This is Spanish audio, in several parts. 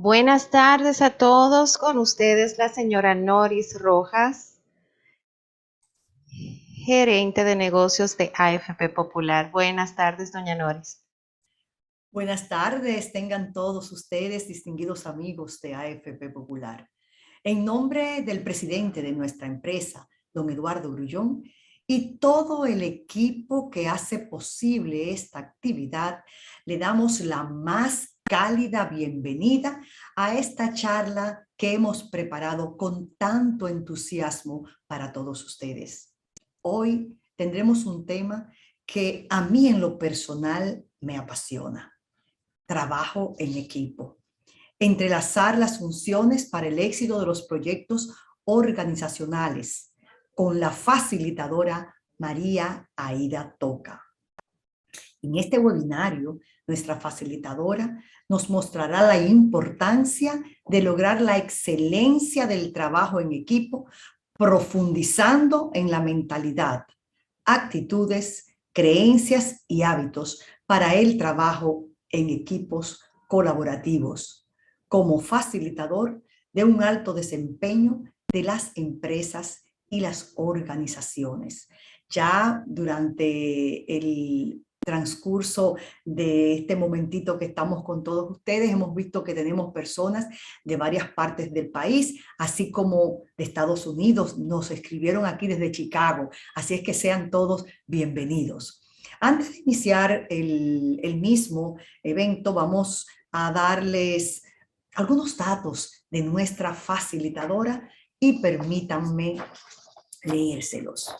Buenas tardes a todos, con ustedes la señora Noris Rojas, gerente de negocios de AFP Popular. Buenas tardes, doña Noris. Buenas tardes, tengan todos ustedes, distinguidos amigos de AFP Popular. En nombre del presidente de nuestra empresa, don Eduardo Grullón, y todo el equipo que hace posible esta actividad, le damos la más cálida bienvenida a esta charla que hemos preparado con tanto entusiasmo para todos ustedes. Hoy tendremos un tema que a mí en lo personal me apasiona: trabajo en equipo. Entrelazar las funciones para el éxito de los proyectos organizacionales con la facilitadora María Aida Toca. En este webinario, nuestra facilitadora nos mostrará la importancia de lograr la excelencia del trabajo en equipo, profundizando en la mentalidad, actitudes, creencias y hábitos para el trabajo en equipos colaborativos, como facilitador de un alto desempeño de las empresas y las organizaciones. Ya durante el transcurso de este momentito que estamos con todos ustedes, hemos visto que tenemos personas de varias partes del país, así como de Estados Unidos. Nos escribieron aquí desde Chicago, así es que sean todos bienvenidos. Antes de iniciar el mismo evento, vamos a darles algunos datos de nuestra facilitadora y permítanme leérselos.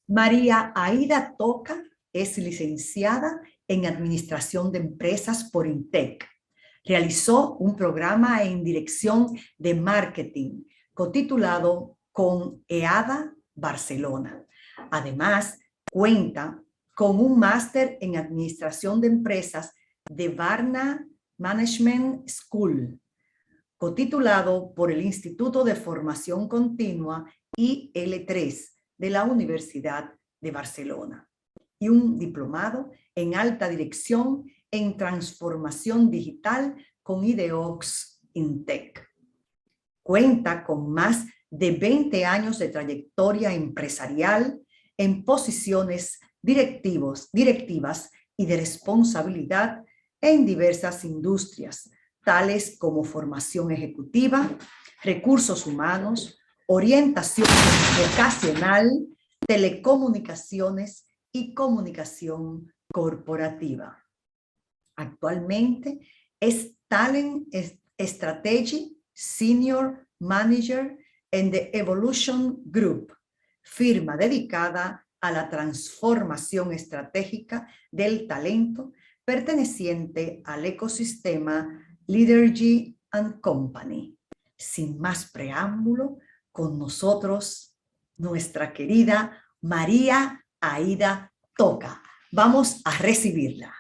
María Aida Toca es licenciada en Administración de Empresas por INTEC. Realizó un programa en Dirección de Marketing cotitulado con EADA Barcelona. Además, cuenta con un máster en Administración de Empresas de Varna Management School, cotitulado por el Instituto de Formación Continua IL3 de la Universidad de Barcelona, y un diplomado en alta dirección en transformación digital con IDEOX INTEC. Cuenta con más de 20 años de trayectoria empresarial en posiciones directivas y de responsabilidad en diversas industrias, tales como formación ejecutiva, recursos humanos, orientación vocacional, telecomunicaciones y comunicación corporativa. Actualmente es Talent Strategy Senior Manager en The Evolution Group, firma dedicada a la transformación estratégica del talento perteneciente al ecosistema Leadergy & Company. Sin más preámbulo, con nosotros nuestra querida María Aida Toca. Vamos a recibirla.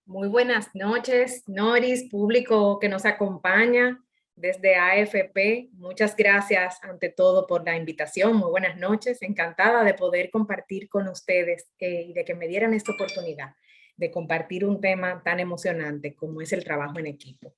Muy buenas noches, Noris, público que nos acompaña desde AFP. Muchas gracias ante todo por la invitación. Muy buenas noches. Encantada de poder compartir con ustedes y de que me dieran esta oportunidad de compartir un tema tan emocionante como es el trabajo en equipo.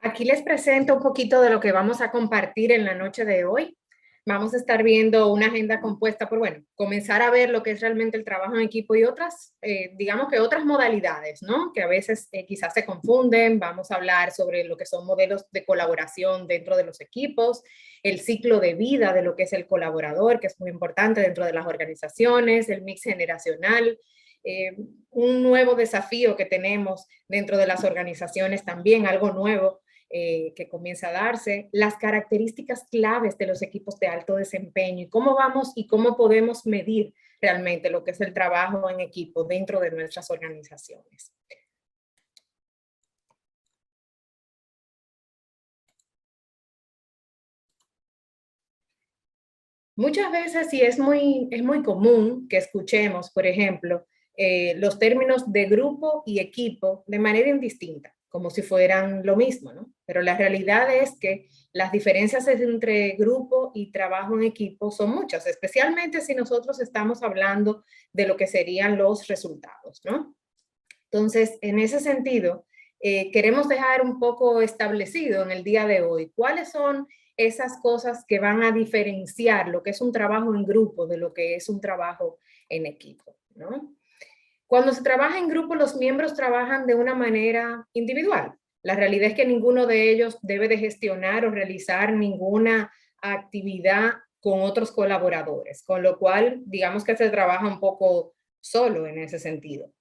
Aquí les presento un poquito de lo que vamos a compartir en la noche de hoy. Vamos a estar viendo una agenda compuesta por, bueno, comenzar a ver lo que es realmente el trabajo en equipo y otras, digamos que otras modalidades, ¿no? Que a veces quizás se confunden. Vamos a hablar sobre lo que son modelos de colaboración dentro de los equipos, el ciclo de vida de lo que es el colaborador, que es muy importante dentro de las organizaciones, el mix generacional, un nuevo desafío que tenemos dentro de las organizaciones también, algo nuevo que comienza a darse, las características claves de los equipos de alto desempeño y cómo vamos y cómo podemos medir realmente lo que es el trabajo en equipo dentro de nuestras organizaciones. Muchas veces sí es muy común que escuchemos, por ejemplo, los términos de grupo y equipo de manera indistinta, como si fueran lo mismo, ¿no? Pero la realidad es que las diferencias entre grupo y trabajo en equipo son muchas, especialmente si nosotros estamos hablando de lo que serían los resultados, ¿no? Entonces, en ese sentido, queremos dejar un poco establecido en el día de hoy cuáles son esas cosas que van a diferenciar lo que es un trabajo en grupo de lo que es un trabajo en equipo, ¿no? Cuando se trabaja en grupo, los miembros trabajan de una manera individual. La realidad es que ninguno de ellos debe de gestionar o realizar ninguna actividad con otros colaboradores, con lo cual digamos que se trabaja un poco solo en ese sentido.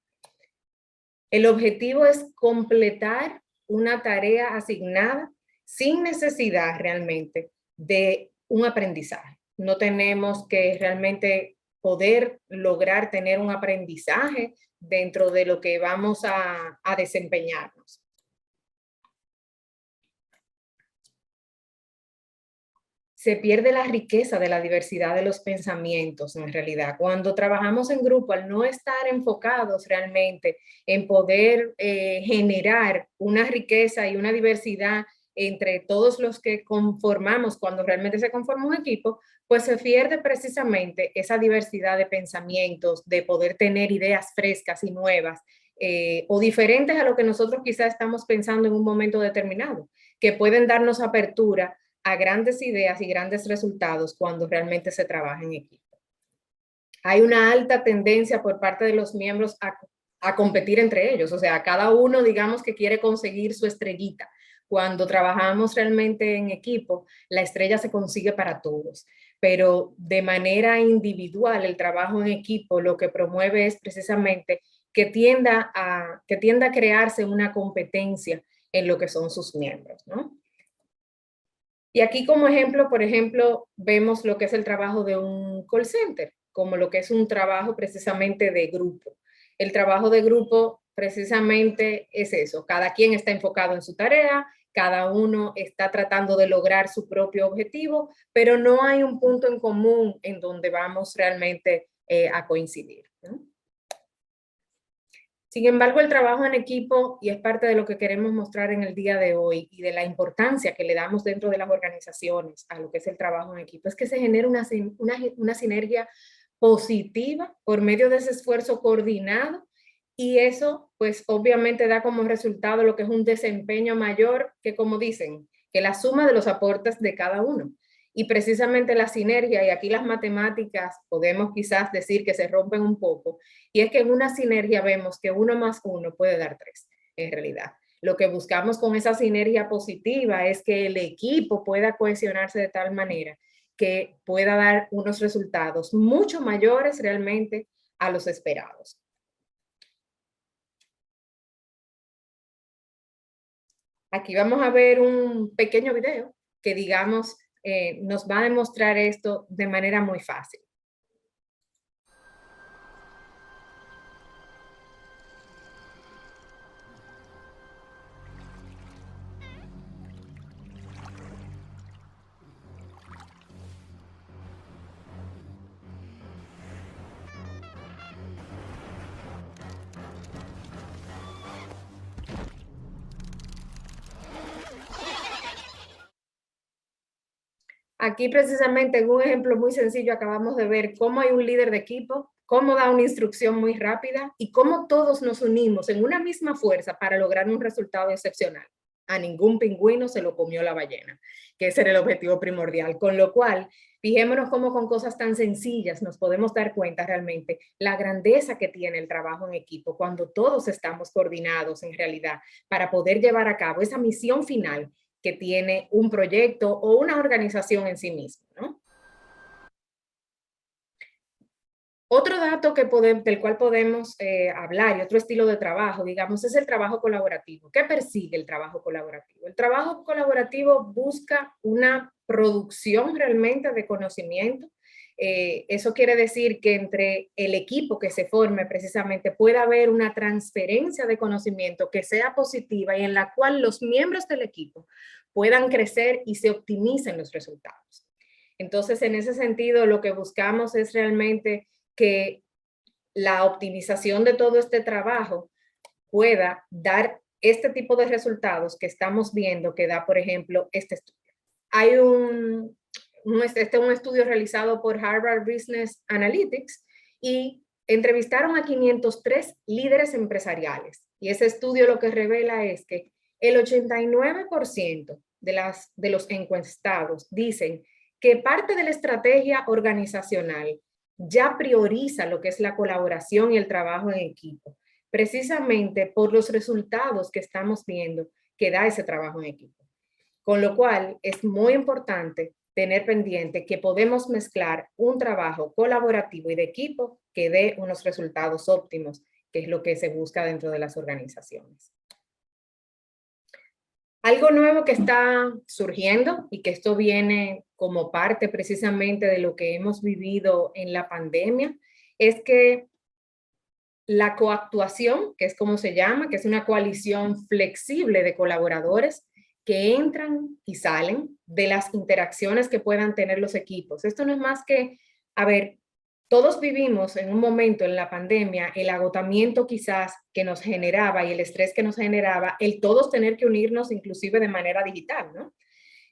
El objetivo es completar una tarea asignada sin necesidad realmente de un aprendizaje. No tenemos que realmente poder lograr tener un aprendizaje dentro de lo que vamos a desempeñarnos. Se pierde la riqueza de la diversidad de los pensamientos en realidad. Cuando trabajamos en grupo, al no estar enfocados realmente en poder generar una riqueza y una diversidad entre todos los que conformamos, cuando realmente se conforma un equipo, pues se pierde precisamente esa diversidad de pensamientos, de poder tener ideas frescas y nuevas, o diferentes a lo que nosotros quizás estamos pensando en un momento determinado, que pueden darnos apertura a grandes ideas y grandes resultados cuando realmente se trabaja en equipo. Hay una alta tendencia por parte de los miembros a competir entre ellos, o sea, cada uno digamos que quiere conseguir su estrellita. Cuando trabajamos realmente en equipo, la estrella se consigue para todos, pero de manera individual el trabajo en equipo lo que promueve es precisamente que tienda a crearse una competencia en lo que son sus miembros, ¿no? Y aquí como ejemplo, por ejemplo, vemos lo que es el trabajo de un call center, como lo que es un trabajo precisamente de grupo. El trabajo de grupo precisamente es eso, cada quien está enfocado en su tarea, cada uno está tratando de lograr su propio objetivo, pero no hay un punto en común en donde vamos realmente a coincidir, ¿no? Sin embargo, el trabajo en equipo, y es parte de lo que queremos mostrar en el día de hoy y de la importancia que le damos dentro de las organizaciones a lo que es el trabajo en equipo, es que se genera una sinergia positiva por medio de ese esfuerzo coordinado y eso pues obviamente da como resultado lo que es un desempeño mayor que, como dicen, que la suma de los aportes de cada uno. Y precisamente la sinergia, y aquí las matemáticas podemos quizás decir que se rompen un poco, y es que en una sinergia vemos que 1 más 1 puede dar 3, en realidad. Lo que buscamos con esa sinergia positiva es que el equipo pueda cohesionarse de tal manera que pueda dar unos resultados mucho mayores realmente a los esperados. Aquí vamos a ver un pequeño video que, digamos, nos va a demostrar esto de manera muy fácil. Aquí precisamente en un ejemplo muy sencillo acabamos de ver cómo hay un líder de equipo, cómo da una instrucción muy rápida y cómo todos nos unimos en una misma fuerza para lograr un resultado excepcional. A ningún pingüino se lo comió la ballena, que ese era el objetivo primordial. Con lo cual, fijémonos cómo con cosas tan sencillas nos podemos dar cuenta realmente la grandeza que tiene el trabajo en equipo cuando todos estamos coordinados en realidad para poder llevar a cabo esa misión final que tiene un proyecto o una organización en sí mismo, ¿no? Otro dato del cual podemos hablar y otro estilo de trabajo, digamos, es el trabajo colaborativo. ¿Qué persigue el trabajo colaborativo? El trabajo colaborativo busca una producción realmente de conocimiento. Eso quiere decir que entre el equipo que se forme precisamente pueda haber una transferencia de conocimiento que sea positiva y en la cual los miembros del equipo puedan crecer y se optimicen los resultados. Entonces, en ese sentido, lo que buscamos es realmente que la optimización de todo este trabajo pueda dar este tipo de resultados que estamos viendo que da, por ejemplo, este estudio. Hay un estudio realizado por Harvard Business Analytics y entrevistaron a 503 líderes empresariales. Y ese estudio lo que revela es que el 89% de los encuestados dicen que parte de la estrategia organizacional ya prioriza lo que es la colaboración y el trabajo en equipo, precisamente por los resultados que estamos viendo que da ese trabajo en equipo. Con lo cual es muy importante tener pendiente que podemos mezclar un trabajo colaborativo y de equipo que dé unos resultados óptimos, que es lo que se busca dentro de las organizaciones. Algo nuevo que está surgiendo y que esto viene como parte precisamente de lo que hemos vivido en la pandemia, es que la coactuación, que es como se llama, que es una coalición flexible de colaboradores que entran y salen de las interacciones que puedan tener los equipos. Esto no es más que, a ver, todos vivimos en un momento en la pandemia el agotamiento quizás que nos generaba y el estrés que nos generaba el todos tener que unirnos inclusive de manera digital, ¿no?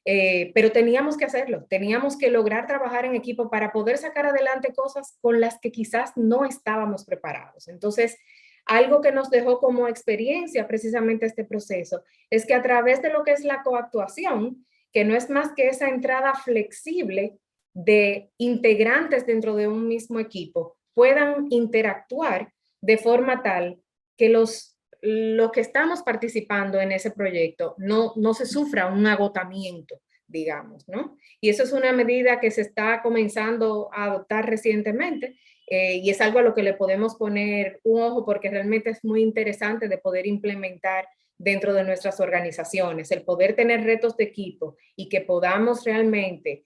Pero teníamos que hacerlo, teníamos que lograr trabajar en equipo para poder sacar adelante cosas con las que quizás no estábamos preparados. Entonces, algo que nos dejó como experiencia precisamente este proceso es que a través de lo que es la coactuación, que no es más que esa entrada flexible de integrantes dentro de un mismo equipo, puedan interactuar de forma tal que los que estamos participando en ese proyecto no se sufra un agotamiento, digamos, ¿no? Y eso es una medida que se está comenzando a adoptar recientemente y es algo a lo que le podemos poner un ojo porque realmente es muy interesante de poder implementar dentro de nuestras organizaciones, el poder tener retos de equipo y que podamos realmente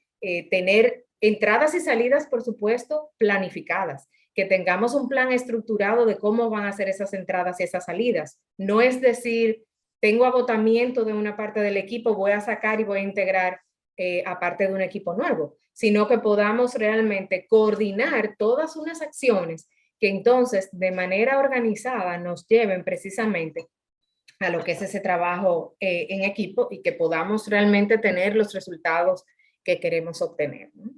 tener entradas y salidas, por supuesto, planificadas, que tengamos un plan estructurado de cómo van a ser esas entradas y esas salidas. No es decir, tengo agotamiento de una parte del equipo, voy a sacar y voy a integrar a parte de un equipo nuevo, sino que podamos realmente coordinar todas unas acciones que entonces de manera organizada nos lleven precisamente a lo que es ese trabajo en equipo y que podamos realmente tener los resultados que queremos obtener, ¿no?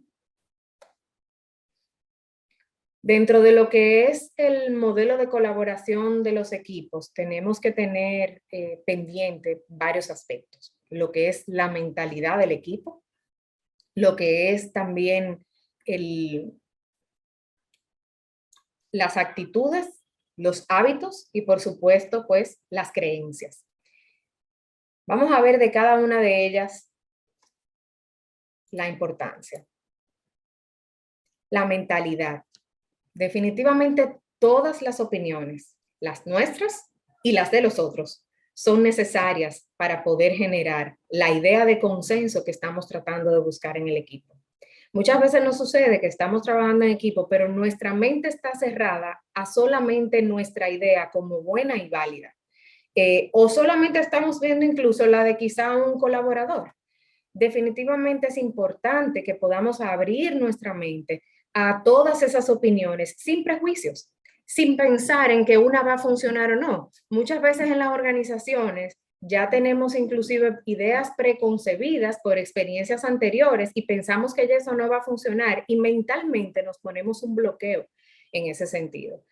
Dentro de lo que es el modelo de colaboración de los equipos, tenemos que tener pendiente varios aspectos. Lo que es la mentalidad del equipo, lo que es también las actitudes, los hábitos y por supuesto, pues, las creencias. Vamos a ver de cada una de ellas la importancia. La mentalidad. Definitivamente todas las opiniones, las nuestras y las de los otros, son necesarias para poder generar la idea de consenso que estamos tratando de buscar en el equipo. Muchas veces nos sucede que estamos trabajando en equipo, pero nuestra mente está cerrada a solamente nuestra idea como buena y válida. O solamente estamos viendo incluso la de quizá un colaborador. Definitivamente es importante que podamos abrir nuestra mente a todas esas opiniones sin prejuicios, sin pensar en que una va a funcionar o no. Muchas veces en las organizaciones ya tenemos inclusive ideas preconcebidas por experiencias anteriores y pensamos que eso no va a funcionar y mentalmente nos ponemos un bloqueo en ese sentido.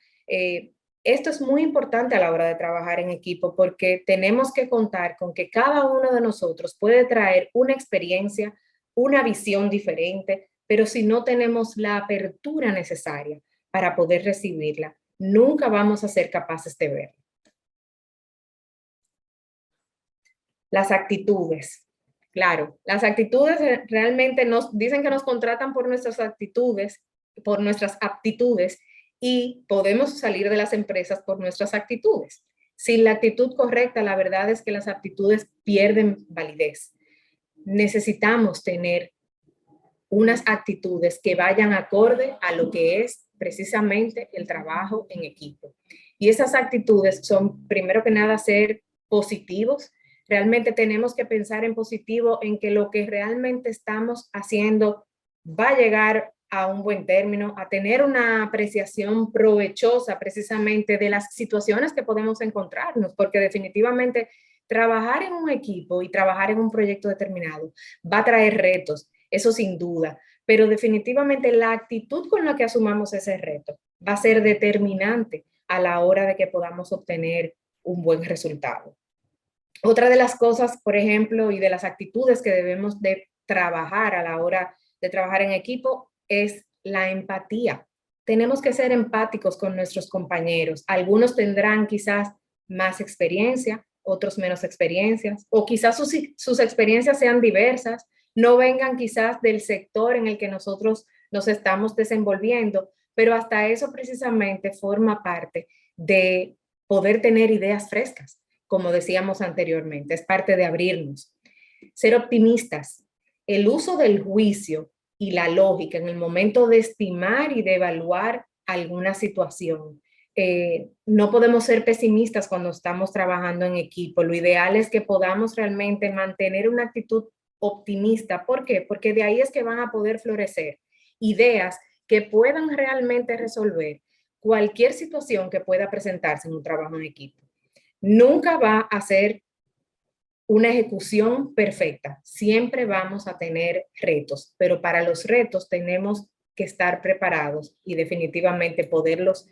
Esto es muy importante a la hora de trabajar en equipo porque tenemos que contar con que cada uno de nosotros puede traer una experiencia, una visión diferente, pero si no tenemos la apertura necesaria para poder recibirla, nunca vamos a ser capaces de verla. Las actitudes. Claro, las actitudes realmente nos dicen que nos contratan por nuestras actitudes, por nuestras aptitudes, y podemos salir de las empresas por nuestras actitudes. Sin la actitud correcta, la verdad es que las aptitudes pierden validez. Necesitamos tener unas actitudes que vayan acorde a lo que es precisamente el trabajo en equipo. Y esas actitudes son, primero que nada, ser positivos. Realmente tenemos que pensar en positivo, en que lo que realmente estamos haciendo va a llegar a un buen término, a tener una apreciación provechosa precisamente de las situaciones que podemos encontrarnos, porque definitivamente trabajar en un equipo y trabajar en un proyecto determinado va a traer retos, eso sin duda, pero definitivamente la actitud con la que asumamos ese reto va a ser determinante a la hora de que podamos obtener un buen resultado. Otra de las cosas, por ejemplo, y de las actitudes que debemos de trabajar a la hora de trabajar en equipo es la empatía. Tenemos que ser empáticos con nuestros compañeros. Algunos tendrán quizás más experiencia, otros menos experiencias, o quizás sus experiencias sean diversas, no vengan quizás del sector en el que nosotros nos estamos desenvolviendo, pero hasta eso precisamente forma parte de poder tener ideas frescas, como decíamos anteriormente, es parte de abrirnos. Ser optimistas. El uso del juicio y la lógica en el momento de estimar y de evaluar alguna situación. No podemos ser pesimistas cuando estamos trabajando en equipo. Lo ideal es que podamos realmente mantener una actitud optimista. ¿Por qué? Porque de ahí es que van a poder florecer ideas que puedan realmente resolver cualquier situación que pueda presentarse en un trabajo en equipo. Nunca va a ser una ejecución perfecta. Siempre vamos a tener retos, pero para los retos tenemos que estar preparados y definitivamente poderlos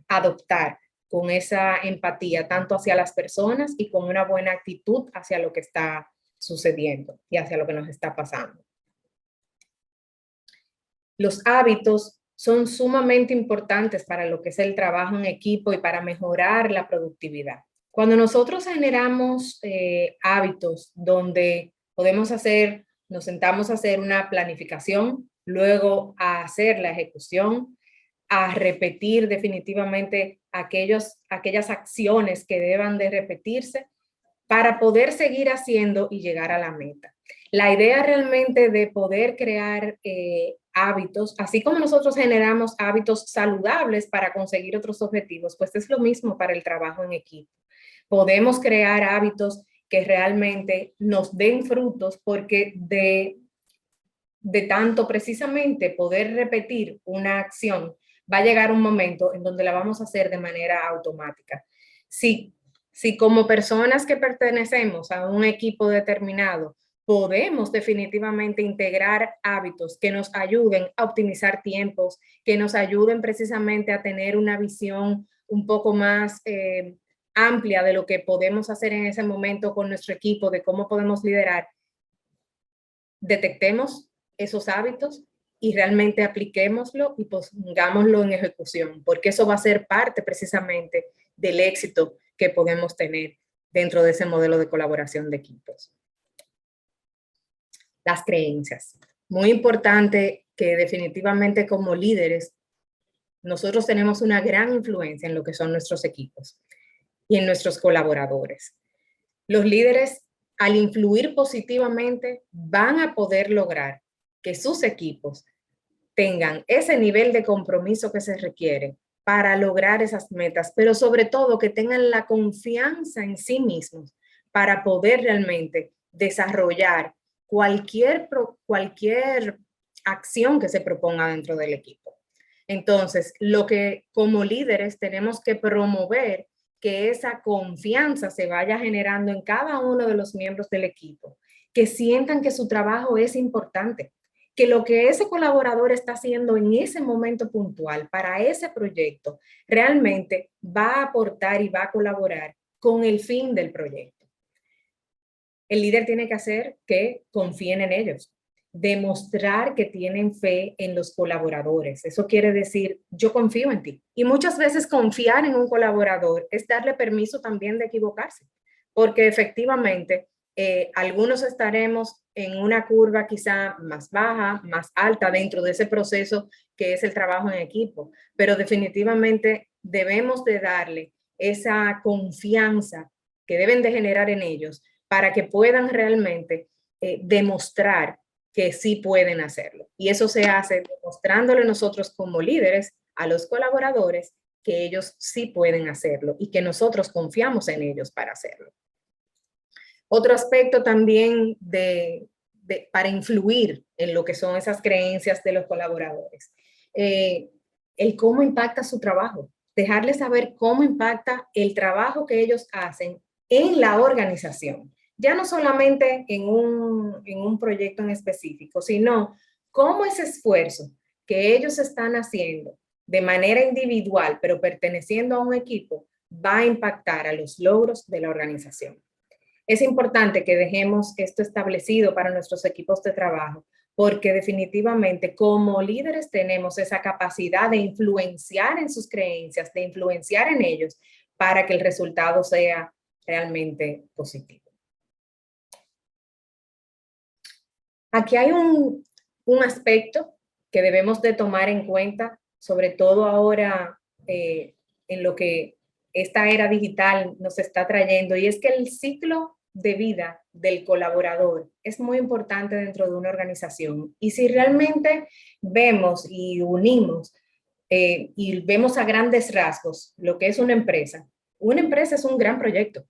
adoptar con esa empatía tanto hacia las personas y con una buena actitud hacia lo que está sucediendo y hacia lo que nos está pasando. Los hábitos son sumamente importantes para lo que es el trabajo en equipo y para mejorar la productividad. Cuando nosotros generamos hábitos donde podemos hacer, nos sentamos a hacer una planificación, luego a hacer la ejecución, a repetir definitivamente aquellas acciones que deban de repetirse para poder seguir haciendo y llegar a la meta. La idea realmente de poder crear hábitos, así como nosotros generamos hábitos saludables para conseguir otros objetivos, pues es lo mismo para el trabajo en equipo. Podemos crear hábitos que realmente nos den frutos porque de tanto precisamente poder repetir una acción, va a llegar un momento en donde la vamos a hacer de manera automática. Si como personas que pertenecemos a un equipo determinado podemos definitivamente integrar hábitos que nos ayuden a optimizar tiempos, que nos ayuden precisamente a tener una visión un poco más amplia de lo que podemos hacer en ese momento con nuestro equipo, de cómo podemos liderar, detectemos esos hábitos y realmente apliquémoslo y pongámoslo en ejecución, porque eso va a ser parte precisamente del éxito que podemos tener dentro de ese modelo de colaboración de equipos. Las creencias. Muy importante que definitivamente como líderes nosotros tenemos una gran influencia en lo que son nuestros equipos y en nuestros colaboradores. Los líderes, al influir positivamente, van a poder lograr que sus equipos tengan ese nivel de compromiso que se requiere para lograr esas metas, pero sobre todo que tengan la confianza en sí mismos para poder realmente desarrollar cualquier acción que se proponga dentro del equipo. Entonces, lo que como líderes tenemos que promover que esa confianza se vaya generando en cada uno de los miembros del equipo, que sientan que su trabajo es importante, que lo que ese colaborador está haciendo en ese momento puntual para ese proyecto realmente va a aportar y va a colaborar con el fin del proyecto. El líder tiene que hacer que confíen en ellos, demostrar que tienen fe en los colaboradores. Eso quiere decir, yo confío en ti. Y muchas veces confiar en un colaborador es darle permiso también de equivocarse, porque efectivamente algunos estaremos en una curva quizá más baja, más alta dentro de ese proceso que es el trabajo en equipo, pero definitivamente debemos de darle esa confianza que deben de generar en ellos para que puedan realmente demostrar que sí pueden hacerlo. Y eso se hace demostrándole nosotros como líderes a los colaboradores que ellos sí pueden hacerlo y que nosotros confiamos en ellos para hacerlo. Otro aspecto también de para influir en lo que son esas creencias de los colaboradores. El cómo impacta su trabajo, dejarles saber cómo impacta el trabajo que ellos hacen en la organización. Ya no solamente en un proyecto en específico, sino cómo ese esfuerzo que ellos están haciendo de manera individual, pero perteneciendo a un equipo, va a impactar a los logros de la organización. Es importante que dejemos esto establecido para nuestros equipos de trabajo, porque definitivamente como líderes tenemos esa capacidad de influenciar en sus creencias, de influenciar en ellos para que el resultado sea realmente positivo. Aquí hay un aspecto que debemos de tomar en cuenta, sobre todo ahora en lo que esta era digital nos está trayendo, y es que el ciclo de vida del colaborador es muy importante dentro de una organización. Y si realmente vemos y unimos y vemos a grandes rasgos lo que es una empresa es un gran proyecto.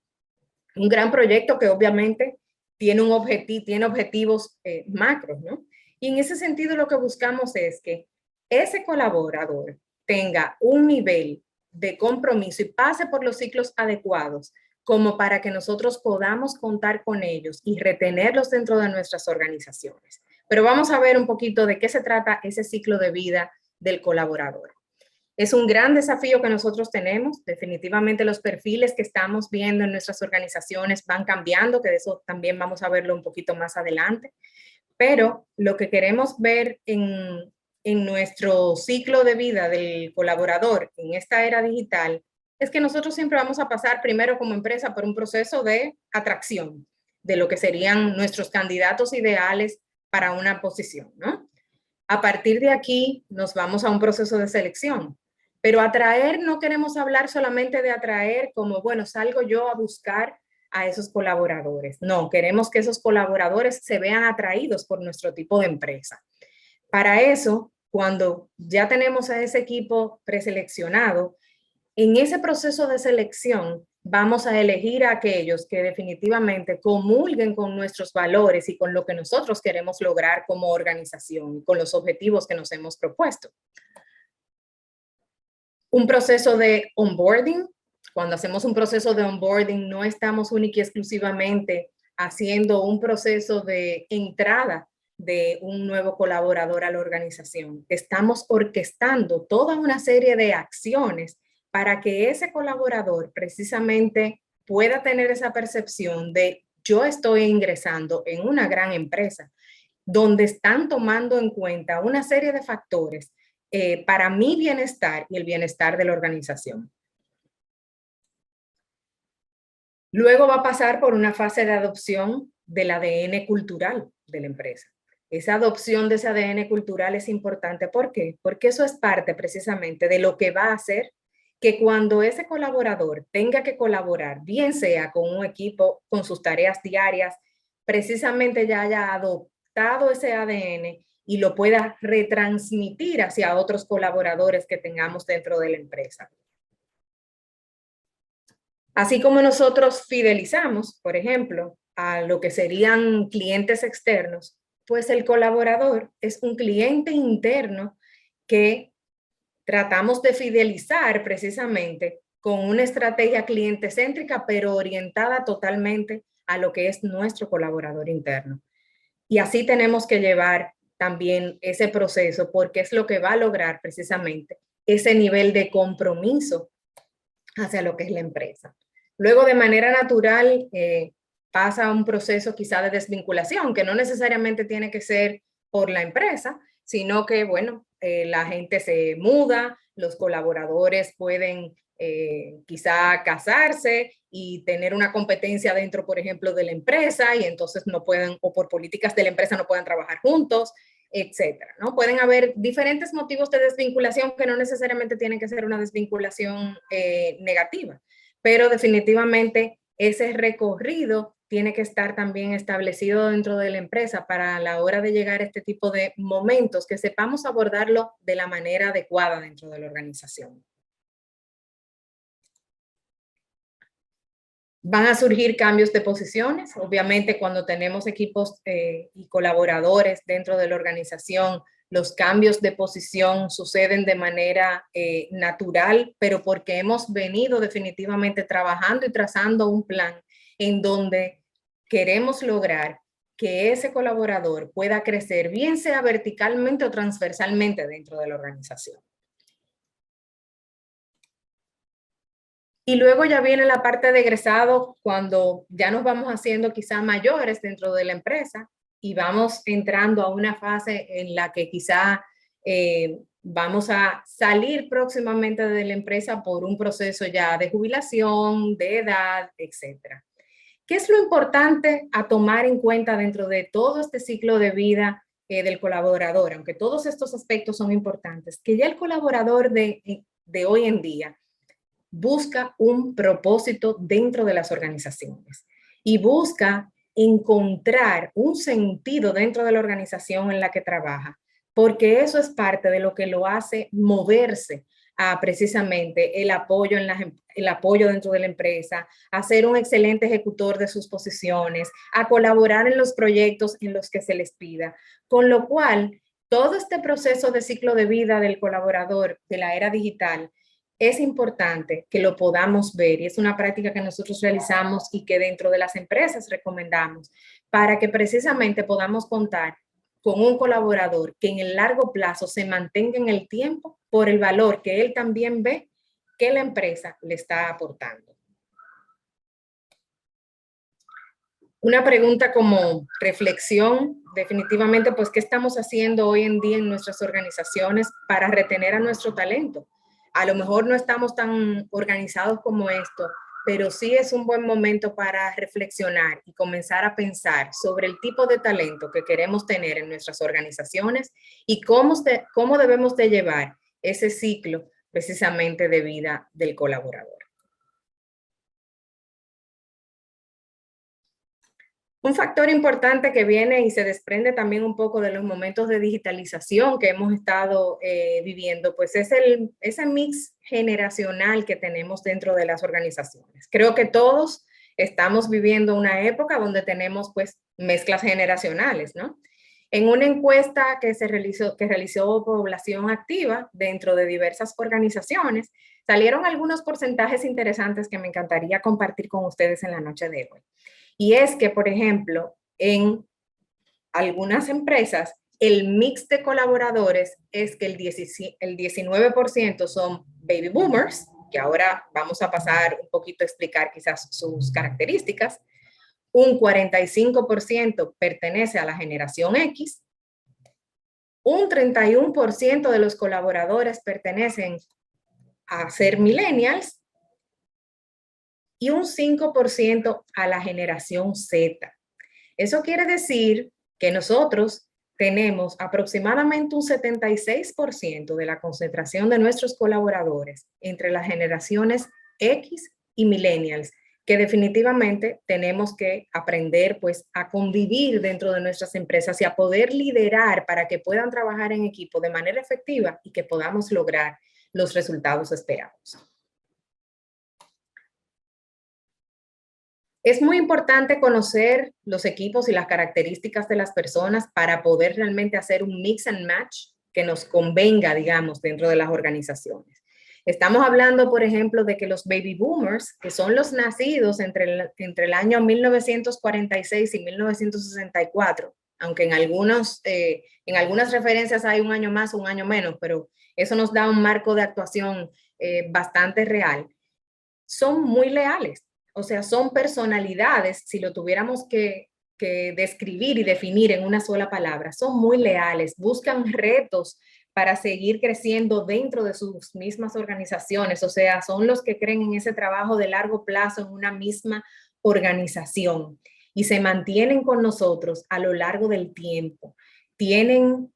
Un gran proyecto que obviamente tiene un objetivo, tiene objetivos macros, ¿no? Y en ese sentido lo que buscamos es que ese colaborador tenga un nivel de compromiso y pase por los ciclos adecuados como para que nosotros podamos contar con ellos y retenerlos dentro de nuestras organizaciones. Pero vamos a ver un poquito de qué se trata ese ciclo de vida del colaborador. Es un gran desafío que nosotros tenemos. Definitivamente los perfiles que estamos viendo en nuestras organizaciones van cambiando, que de eso también vamos a verlo un poquito más adelante. Pero lo que queremos ver en nuestro ciclo de vida del colaborador en esta era digital es que nosotros siempre vamos a pasar primero como empresa por un proceso de atracción de lo que serían nuestros candidatos ideales para una posición, ¿no? A partir de aquí nos vamos a un proceso de selección. Pero atraer, no queremos hablar solamente de atraer como, bueno, salgo yo a buscar a esos colaboradores. No, queremos que esos colaboradores se vean atraídos por nuestro tipo de empresa. Para eso, cuando ya tenemos a ese equipo preseleccionado, en ese proceso de selección vamos a elegir a aquellos que definitivamente comulguen con nuestros valores y con lo que nosotros queremos lograr como organización, con los objetivos que nos hemos propuesto. Un proceso de onboarding. Cuando hacemos un proceso de onboarding, no estamos única y exclusivamente haciendo un proceso de entrada de un nuevo colaborador a la organización. Estamos orquestando toda una serie de acciones para que ese colaborador precisamente pueda tener esa percepción de yo estoy ingresando en una gran empresa donde están tomando en cuenta una serie de factores para mi bienestar y el bienestar de la organización. Luego va a pasar por una fase de adopción del ADN cultural de la empresa. Esa adopción de ese ADN cultural es importante. ¿Por qué? Porque eso es parte precisamente de lo que va a hacer que cuando ese colaborador tenga que colaborar, bien sea con un equipo, con sus tareas diarias, precisamente ya haya adoptado ese ADN y lo pueda retransmitir hacia otros colaboradores que tengamos dentro de la empresa. Así como nosotros fidelizamos, por ejemplo, a lo que serían clientes externos, pues el colaborador es un cliente interno que tratamos de fidelizar precisamente con una estrategia cliente céntrica, pero orientada totalmente a lo que es nuestro colaborador interno. Y así tenemos que llevar también ese proceso porque es lo que va a lograr precisamente ese nivel de compromiso hacia lo que es la empresa. Luego, de manera natural, pasa un proceso quizá de desvinculación, que no necesariamente tiene que ser por la empresa, sino que, bueno, la gente se muda, los colaboradores pueden quizá casarse y tener una competencia dentro, por ejemplo, de la empresa y entonces no pueden, o por políticas de la empresa no pueden trabajar juntos, etcétera, ¿no? Pueden haber diferentes motivos de desvinculación que no necesariamente tienen que ser una desvinculación negativa, pero definitivamente ese recorrido tiene que estar también establecido dentro de la empresa para a la hora de llegar a este tipo de momentos que sepamos abordarlo de la manera adecuada dentro de la organización. Van a surgir cambios de posiciones. Obviamente, cuando tenemos equipos y colaboradores dentro de la organización, los cambios de posición suceden de manera natural, pero porque hemos venido definitivamente trabajando y trazando un plan en donde queremos lograr que ese colaborador pueda crecer, bien sea verticalmente o transversalmente dentro de la organización. Y luego ya viene la parte de egresado, cuando ya nos vamos haciendo quizá mayores dentro de la empresa y vamos entrando a una fase en la que quizá vamos a salir próximamente de la empresa por un proceso ya de jubilación, de edad, etc. ¿Qué es lo importante a tomar en cuenta dentro de todo este ciclo de vida del colaborador? Aunque todos estos aspectos son importantes, que ya el colaborador de hoy en día busca un propósito dentro de las organizaciones y busca encontrar un sentido dentro de la organización en la que trabaja, porque eso es parte de lo que lo hace moverse a precisamente el apoyo dentro de la empresa, a ser un excelente ejecutor de sus posiciones, a colaborar en los proyectos en los que se les pida, con lo cual todo este proceso de ciclo de vida del colaborador de la era digital es importante que lo podamos ver, y es una práctica que nosotros realizamos y que dentro de las empresas recomendamos para que precisamente podamos contar con un colaborador que en el largo plazo se mantenga en el tiempo por el valor que él también ve que la empresa le está aportando. Una pregunta como reflexión, definitivamente, pues, ¿qué estamos haciendo hoy en día en nuestras organizaciones para retener a nuestro talento? A lo mejor no estamos tan organizados como esto, pero sí es un buen momento para reflexionar y comenzar a pensar sobre el tipo de talento que queremos tener en nuestras organizaciones y cómo debemos de llevar ese ciclo precisamente de vida del colaborador. Un factor importante que viene y se desprende también un poco de los momentos de digitalización que hemos estado viviendo, pues es ese mix generacional que tenemos dentro de las organizaciones. Creo que todos estamos viviendo una época donde tenemos pues mezclas generacionales, ¿no? En una encuesta que realizó Población Activa dentro de diversas organizaciones, salieron algunos porcentajes interesantes que me encantaría compartir con ustedes en la noche de hoy. Y es que, por ejemplo, en algunas empresas, el mix de colaboradores es que el 19% son baby boomers, que ahora vamos a pasar un poquito a explicar quizás sus características. Un 45% pertenece a la generación X. Un 31% de los colaboradores pertenecen a ser millennials y un 5% a la generación Z. Eso quiere decir que nosotros tenemos aproximadamente un 76% de la concentración de nuestros colaboradores entre las generaciones X y millennials, que definitivamente tenemos que aprender pues a convivir dentro de nuestras empresas y a poder liderar para que puedan trabajar en equipo de manera efectiva y que podamos lograr los resultados esperados. Es muy importante conocer los equipos y las características de las personas para poder realmente hacer un mix and match que nos convenga, digamos, dentro de las organizaciones. Estamos hablando, por ejemplo, de que los baby boomers, que son los nacidos entre el año 1946 y 1964, aunque en algunas referencias hay un año más o un año menos, pero eso nos da un marco de actuación bastante real, son muy leales. O sea, son personalidades, si lo tuviéramos que describir y definir en una sola palabra, son muy leales, buscan retos para seguir creciendo dentro de sus mismas organizaciones. O sea, son los que creen en ese trabajo de largo plazo en una misma organización y se mantienen con nosotros a lo largo del tiempo. Tienen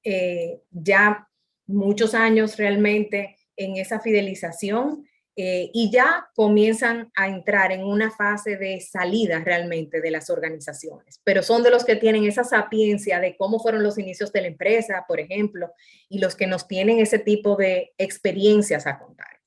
ya muchos años realmente en esa fidelización. Y ya comienzan a entrar en una fase de salida realmente de las organizaciones, pero son de los que tienen esa sapiencia de cómo fueron los inicios de la empresa, por ejemplo, y los que nos tienen ese tipo de experiencias a contar.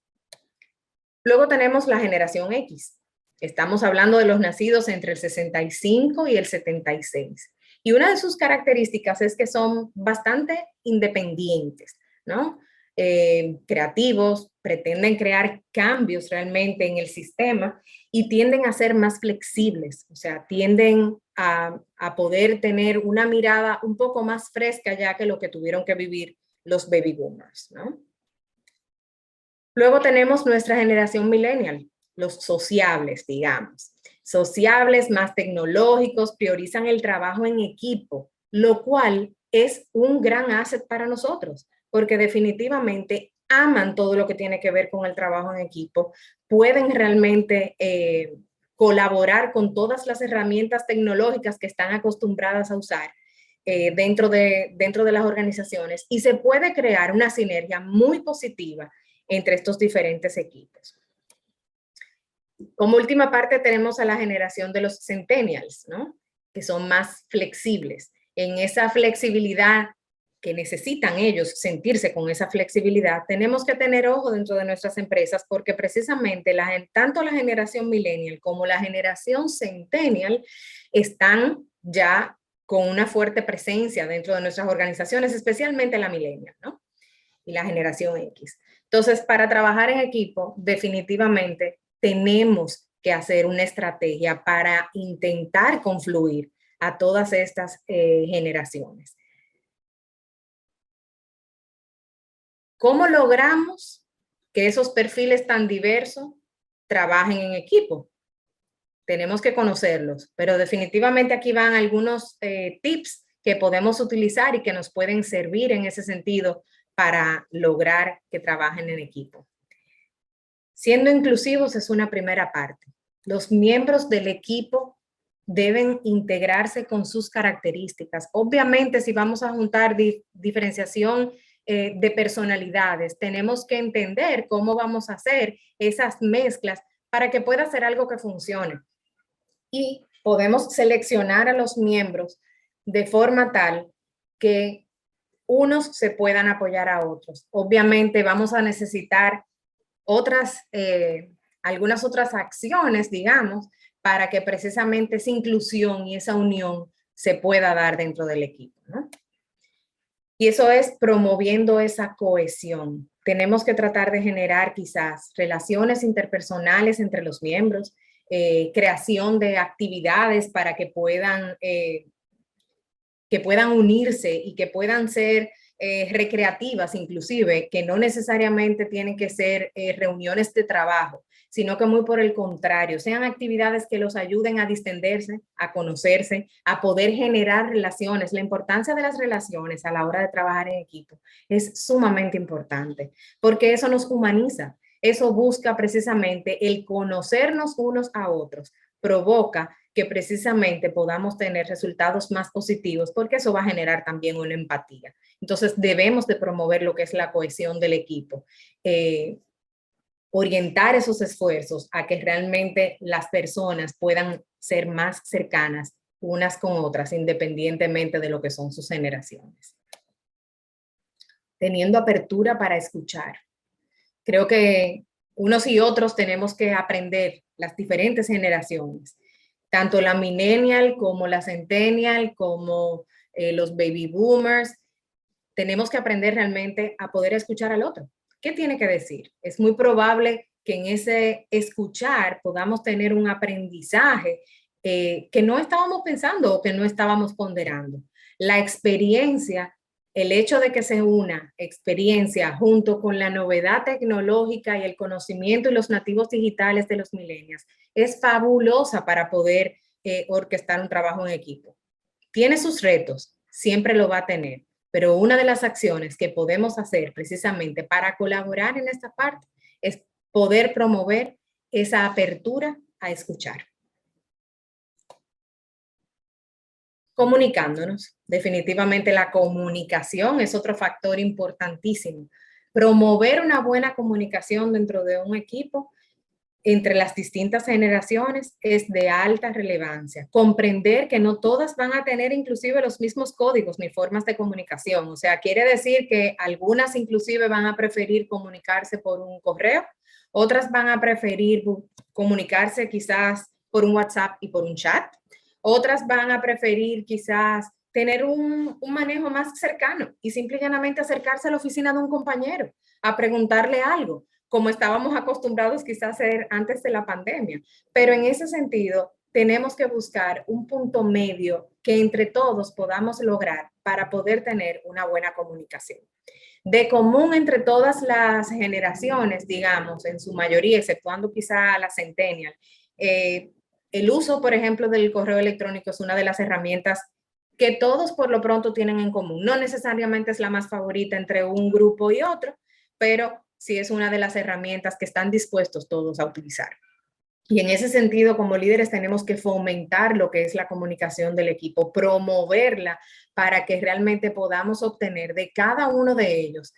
Luego tenemos la generación X. Estamos hablando de los nacidos entre el 65 y el 76. Y una de sus características es que son bastante independientes, ¿no? Creativos, pretenden crear cambios realmente en el sistema y tienden a ser más flexibles, o sea, tienden a poder tener una mirada un poco más fresca ya que lo que tuvieron que vivir los baby boomers, ¿no? Luego tenemos nuestra generación millennial, los sociables, digamos. Sociables, más tecnológicos, priorizan el trabajo en equipo, lo cual es un gran asset para nosotros, porque definitivamente aman todo lo que tiene que ver con el trabajo en equipo, pueden realmente colaborar con todas las herramientas tecnológicas que están acostumbradas a usar dentro de las organizaciones y se puede crear una sinergia muy positiva entre estos diferentes equipos. Como última parte tenemos a la generación de los centennials, ¿no? Que son más flexibles. En esa flexibilidad que necesitan ellos sentirse con esa flexibilidad, tenemos que tener ojo dentro de nuestras empresas porque precisamente tanto la generación millennial como la generación centennial están ya con una fuerte presencia dentro de nuestras organizaciones, especialmente la millennial, ¿no? Y la generación X. Entonces, para trabajar en equipo, definitivamente tenemos que hacer una estrategia para intentar confluir a todas estas generaciones. ¿Cómo logramos que esos perfiles tan diversos trabajen en equipo? Tenemos que conocerlos, pero definitivamente aquí van algunos tips que podemos utilizar y que nos pueden servir en ese sentido para lograr que trabajen en equipo. Siendo inclusivos es una primera parte. Los miembros del equipo deben integrarse con sus características. Obviamente, si vamos a juntar diferenciación de personalidades, tenemos que entender cómo vamos a hacer esas mezclas para que pueda ser algo que funcione. Y podemos seleccionar a los miembros de forma tal que unos se puedan apoyar a otros. Obviamente vamos a necesitar algunas otras acciones, digamos, para que precisamente esa inclusión y esa unión se pueda dar dentro del equipo, ¿no? Y eso es promoviendo esa cohesión. Tenemos que tratar de generar quizás relaciones interpersonales entre los miembros, creación de actividades para que puedan unirse y que puedan ser recreativas inclusive, que no necesariamente tienen que ser reuniones de trabajo, sino que muy por el contrario, sean actividades que los ayuden a distenderse, a conocerse, a poder generar relaciones. La importancia de las relaciones a la hora de trabajar en equipo es sumamente importante, porque eso nos humaniza, eso busca precisamente el conocernos unos a otros, provoca que precisamente podamos tener resultados más positivos porque eso va a generar también una empatía. Entonces debemos de promover lo que es la cohesión del equipo, orientar esos esfuerzos a que realmente las personas puedan ser más cercanas unas con otras independientemente de lo que son sus generaciones. Teniendo apertura para escuchar. Creo que unos y otros tenemos que aprender las diferentes generaciones, tanto la millennial como la centennial, como los baby boomers. Tenemos que aprender realmente a poder escuchar al otro. ¿Qué tiene que decir? Es muy probable que en ese escuchar podamos tener un aprendizaje que no estábamos pensando o que no estábamos ponderando. La experiencia, el hecho de que se una experiencia junto con la novedad tecnológica y el conocimiento y los nativos digitales de los millennials es fabulosa para poder orquestar un trabajo en equipo. Tiene sus retos, siempre lo va a tener, pero una de las acciones que podemos hacer precisamente para colaborar en esta parte es poder promover esa apertura a escuchar. Comunicándonos. Definitivamente la comunicación es otro factor importantísimo. Promover una buena comunicación dentro de un equipo entre las distintas generaciones es de alta relevancia. Comprender que no todas van a tener inclusive los mismos códigos ni formas de comunicación. O sea, quiere decir que algunas inclusive van a preferir comunicarse por un correo, otras van a preferir comunicarse quizás por un WhatsApp y por un chat. Otras van a preferir quizás tener un manejo más cercano y simple y llanamente acercarse a la oficina de un compañero a preguntarle algo, como estábamos acostumbrados quizás a hacer antes de la pandemia. Pero en ese sentido, tenemos que buscar un punto medio que entre todos podamos lograr para poder tener una buena comunicación. De común entre todas las generaciones, digamos, en su mayoría, exceptuando quizá la centennial, el uso, por ejemplo, del correo electrónico es una de las herramientas que todos por lo pronto tienen en común. No necesariamente es la más favorita entre un grupo y otro, pero sí es una de las herramientas que están dispuestos todos a utilizar. Y en ese sentido, como líderes, tenemos que fomentar lo que es la comunicación del equipo, promoverla para que realmente podamos obtener de cada uno de ellos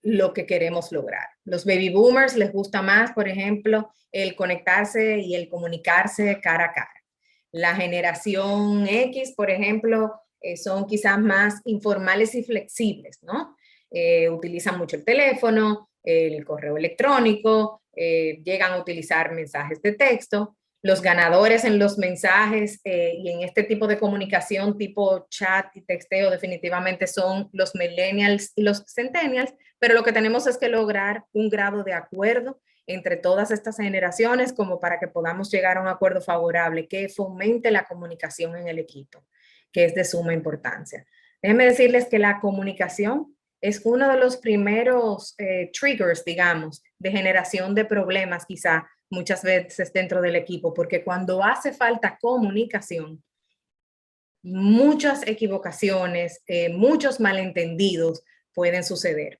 lo que queremos lograr. Los baby boomers les gusta más, por ejemplo, el conectarse y el comunicarse cara a cara. La generación X, por ejemplo, son quizás más informales y flexibles, ¿no? Utilizan mucho el teléfono, el correo electrónico, llegan a utilizar mensajes de texto. Los ganadores en los mensajes y en este tipo de comunicación tipo chat y texteo definitivamente son los millennials y los centennials, pero lo que tenemos es que lograr un grado de acuerdo entre todas estas generaciones como para que podamos llegar a un acuerdo favorable que fomente la comunicación en el equipo, que es de suma importancia. Déjenme decirles que la comunicación es uno de los primeros triggers, digamos, de generación de problemas quizá muchas veces dentro del equipo, porque cuando hace falta comunicación, muchas equivocaciones, muchos malentendidos pueden suceder.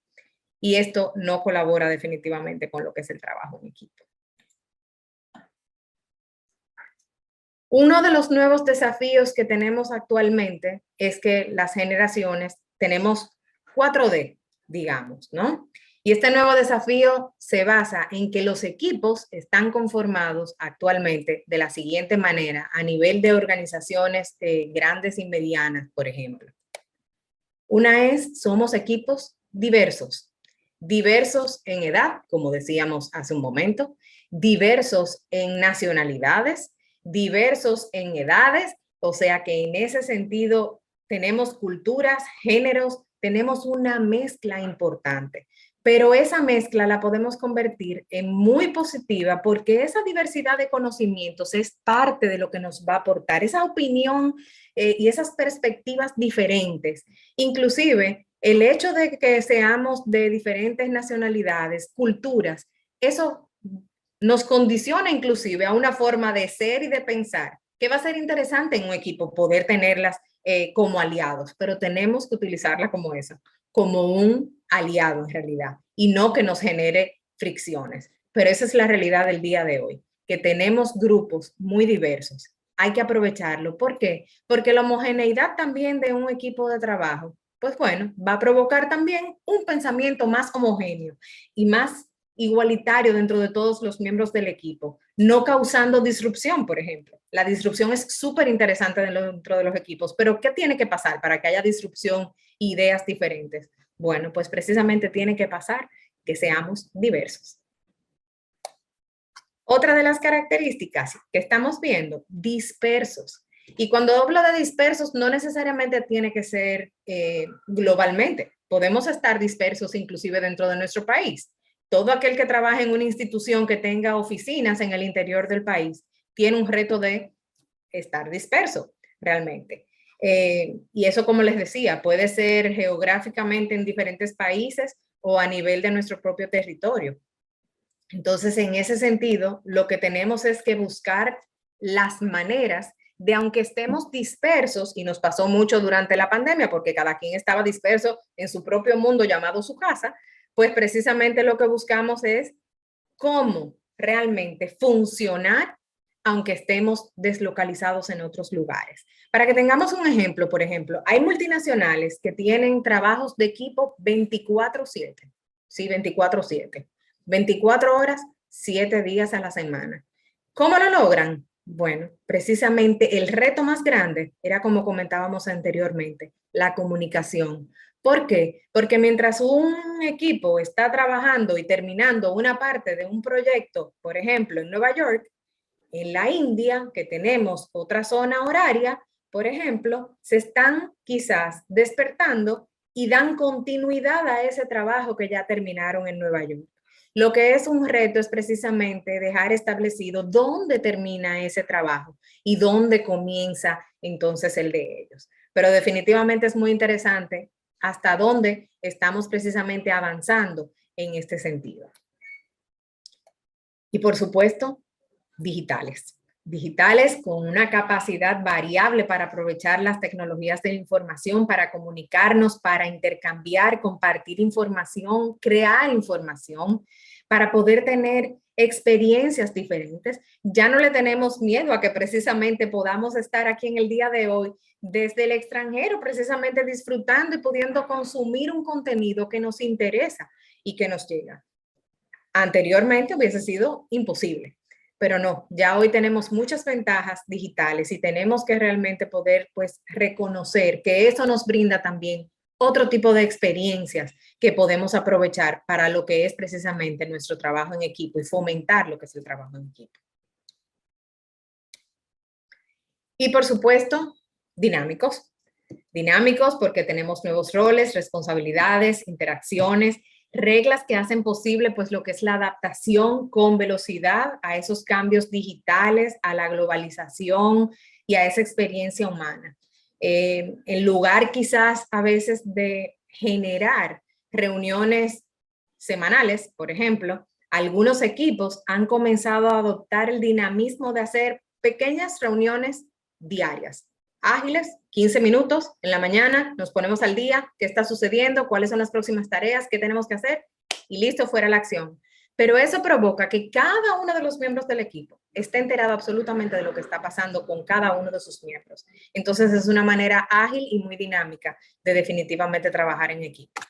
Y esto no colabora definitivamente con lo que es el trabajo en equipo. Uno de los nuevos desafíos que tenemos actualmente es que las generaciones tenemos 4D, digamos, ¿no? Y este nuevo desafío se basa en que los equipos están conformados actualmente de la siguiente manera, a nivel de organizaciones grandes y medianas, por ejemplo. Una es, somos equipos diversos, diversos en edad, como decíamos hace un momento, diversos en nacionalidades, diversos en edades, o sea que en ese sentido tenemos culturas, géneros, tenemos una mezcla importante, pero esa mezcla la podemos convertir en muy positiva porque esa diversidad de conocimientos es parte de lo que nos va a aportar, esa opinión y esas perspectivas diferentes. Inclusive, el hecho de que seamos de diferentes nacionalidades, culturas, eso nos condiciona inclusive a una forma de ser y de pensar que va a ser interesante en un equipo poder tenerlas como aliados, pero tenemos que utilizarla como eso, como un aliado en realidad y no que nos genere fricciones. Pero esa es la realidad del día de hoy, que tenemos grupos muy diversos. Hay que aprovecharlo. ¿Por qué? Porque la homogeneidad también de un equipo de trabajo, pues bueno, va a provocar también un pensamiento más homogéneo y más igualitario dentro de todos los miembros del equipo, no causando disrupción, por ejemplo. La disrupción es súper interesante dentro de los equipos, pero ¿qué tiene que pasar para que haya disrupción e ideas diferentes? Bueno, pues precisamente tiene que pasar que seamos diversos. Otra de las características que estamos viendo, dispersos. Y cuando hablo de dispersos, no necesariamente tiene que ser globalmente. Podemos estar dispersos inclusive dentro de nuestro país. Todo aquel que trabaje en una institución que tenga oficinas en el interior del país tiene un reto de estar disperso realmente. Y eso, como les decía, puede ser geográficamente en diferentes países o a nivel de nuestro propio territorio. Entonces, en ese sentido, lo que tenemos es que buscar las maneras de, aunque estemos dispersos, y nos pasó mucho durante la pandemia, porque cada quien estaba disperso en su propio mundo llamado su casa, pues precisamente lo que buscamos es cómo realmente funcionar aunque estemos deslocalizados en otros lugares. Para que tengamos un ejemplo, por ejemplo, hay multinacionales que tienen trabajos de equipo 24/7, sí, 24/7, 24 horas, 7 días a la semana. ¿Cómo lo logran? Bueno, precisamente el reto más grande era, como comentábamos anteriormente, la comunicación. ¿Por qué? Porque mientras un equipo está trabajando y terminando una parte de un proyecto, por ejemplo, en Nueva York, en la India, que tenemos otra zona horaria, por ejemplo, se están quizás despertando y dan continuidad a ese trabajo que ya terminaron en Nueva York. Lo que es un reto es precisamente dejar establecido dónde termina ese trabajo y dónde comienza entonces el de ellos. Pero definitivamente es muy interesante hasta dónde estamos precisamente avanzando en este sentido. Y por supuesto, digitales. Digitales con una capacidad variable para aprovechar las tecnologías de la información, para comunicarnos, para intercambiar, compartir información, crear información, para poder tener experiencias diferentes. Ya no le tenemos miedo a que precisamente podamos estar aquí en el día de hoy desde el extranjero, precisamente disfrutando y pudiendo consumir un contenido que nos interesa y que nos llega. Anteriormente hubiese sido imposible, pero no, ya hoy tenemos muchas ventajas digitales y tenemos que realmente poder pues reconocer que eso nos brinda también otro tipo de experiencias que podemos aprovechar para lo que es precisamente nuestro trabajo en equipo y fomentar lo que es el trabajo en equipo. Y por supuesto, dinámicos. Dinámicos porque tenemos nuevos roles, responsabilidades, interacciones, reglas que hacen posible pues lo que es la adaptación con velocidad a esos cambios digitales, a la globalización y a esa experiencia humana. En lugar quizás a veces de generar reuniones semanales, por ejemplo, algunos equipos han comenzado a adoptar el dinamismo de hacer pequeñas reuniones diarias, ágiles, 15 minutos en la mañana, nos ponemos al día, qué está sucediendo, cuáles son las próximas tareas, qué tenemos que hacer y listo, fuera la acción. Pero eso provoca que cada uno de los miembros del equipo esté enterado absolutamente de lo que está pasando con cada uno de sus miembros. Entonces es una manera ágil y muy dinámica de definitivamente trabajar en equipo.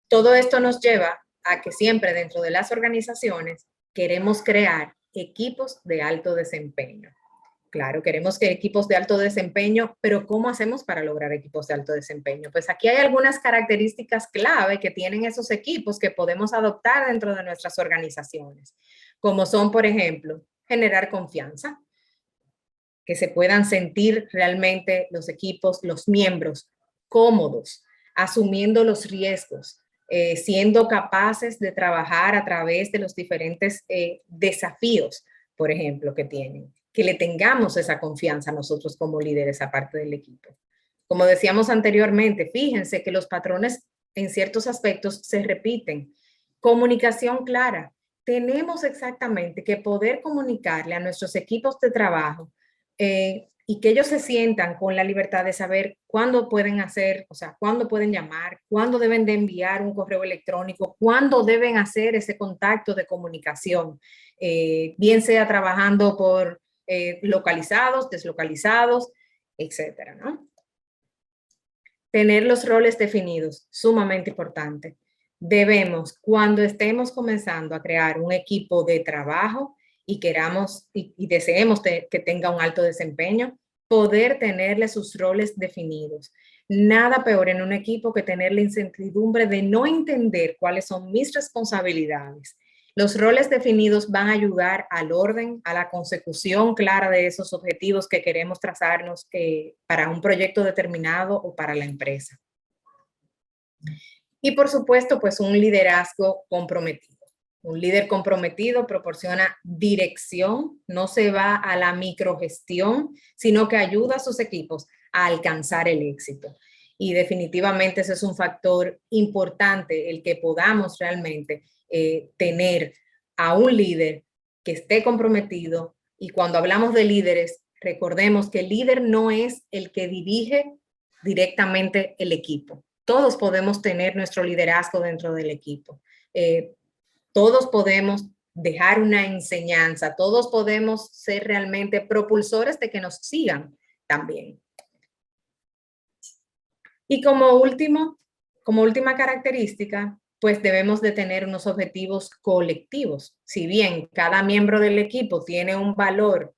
Todo esto nos lleva a que siempre dentro de las organizaciones queremos crear equipos de alto desempeño. Claro, queremos que equipos de alto desempeño, pero ¿cómo hacemos para lograr equipos de alto desempeño? Pues aquí hay algunas características clave que tienen esos equipos que podemos adoptar dentro de nuestras organizaciones, como son, por ejemplo, generar confianza, que se puedan sentir realmente los equipos, los miembros cómodos, asumiendo los riesgos, siendo capaces de trabajar a través de los diferentes desafíos, por ejemplo, que tienen. Que le tengamos esa confianza a nosotros como líderes aparte del equipo. Como decíamos anteriormente, fíjense que los patrones en ciertos aspectos se repiten. Comunicación clara. Tenemos exactamente que poder comunicarle a nuestros equipos de trabajo y que ellos se sientan con la libertad de saber cuándo pueden hacer, o sea, cuándo pueden llamar, cuándo deben de enviar un correo electrónico, cuándo deben hacer ese contacto de comunicación, bien sea trabajando por localizados, deslocalizados, etcétera, ¿no? Tener los roles definidos, sumamente importante. Debemos, cuando estemos comenzando a crear un equipo de trabajo y queramos y deseemos que tenga un alto desempeño, poder tenerle sus roles definidos. Nada peor en un equipo que tener la incertidumbre de no entender cuáles son mis responsabilidades. Los roles definidos van a ayudar al orden, a la consecución clara de esos objetivos que queremos trazarnos para un proyecto determinado o para la empresa. Y por supuesto, pues un liderazgo comprometido. Un líder comprometido proporciona dirección, no se va a la microgestión, sino que ayuda a sus equipos a alcanzar el éxito. Y definitivamente ese es un factor importante, el que podamos realmente tener a un líder que esté comprometido. Y cuando hablamos de líderes, recordemos que el líder no es el que dirige directamente el equipo. Todos podemos tener nuestro liderazgo dentro del equipo. Todos podemos dejar una enseñanza, todos podemos ser realmente propulsores de que nos sigan también. Y como última característica, pues debemos de tener unos objetivos colectivos. Si bien cada miembro del equipo tiene un valor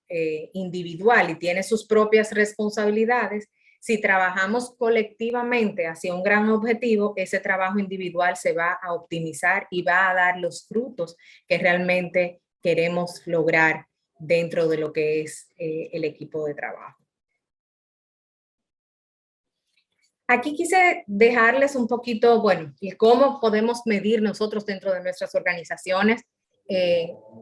individual y tiene sus propias responsabilidades, si trabajamos colectivamente hacia un gran objetivo, ese trabajo individual se va a optimizar y va a dar los frutos que realmente queremos lograr dentro de lo que es el equipo de trabajo. Aquí quise dejarles un poquito, bueno, cómo podemos medir nosotros dentro de nuestras organizaciones,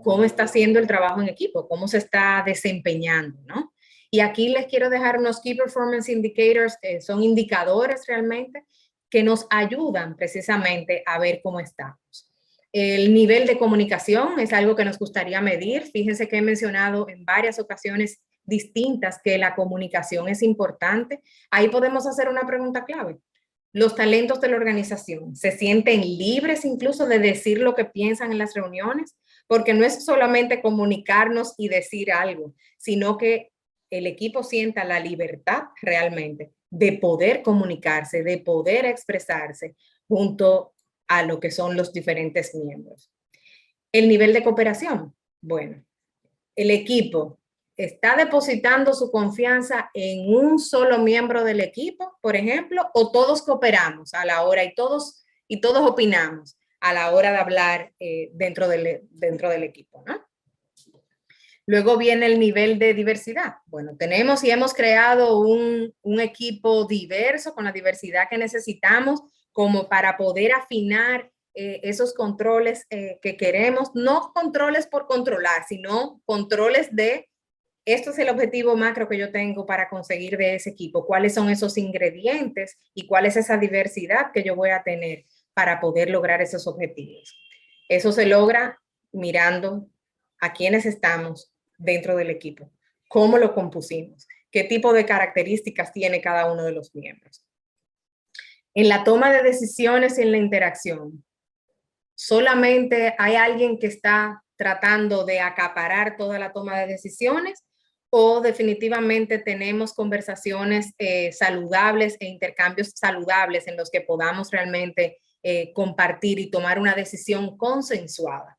cómo está haciendo el trabajo en equipo, cómo se está desempeñando, ¿no? Y aquí les quiero dejar unos Key Performance Indicators, son indicadores realmente que nos ayudan precisamente a ver cómo estamos. El nivel de comunicación es algo que nos gustaría medir. Fíjense que he mencionado en varias ocasiones distintas que la comunicación es importante. Ahí podemos hacer una pregunta clave. Los talentos de la organización se sienten libres incluso de decir lo que piensan en las reuniones, porque no es solamente comunicarnos y decir algo, sino que el equipo sienta la libertad realmente de poder comunicarse, de poder expresarse junto a lo que son los diferentes miembros. El nivel de cooperación. Bueno, el equipo está depositando su confianza en un solo miembro del equipo, por ejemplo, o todos cooperamos a la hora y todos opinamos a la hora de hablar dentro del equipo, ¿no? Luego viene el nivel de diversidad. Bueno, tenemos y hemos creado un equipo diverso con la diversidad que necesitamos como para poder afinar esos controles que queremos, no controles por controlar, sino controles de esto es el objetivo macro que yo tengo para conseguir de ese equipo, cuáles son esos ingredientes y cuál es esa diversidad que yo voy a tener para poder lograr esos objetivos. Eso se logra mirando a quiénes estamos dentro del equipo, cómo lo compusimos, qué tipo de características tiene cada uno de los miembros. En la toma de decisiones y en la interacción, solamente hay alguien que está tratando de acaparar toda la toma de decisiones o definitivamente tenemos conversaciones saludables e intercambios saludables en los que podamos realmente compartir y tomar una decisión consensuada.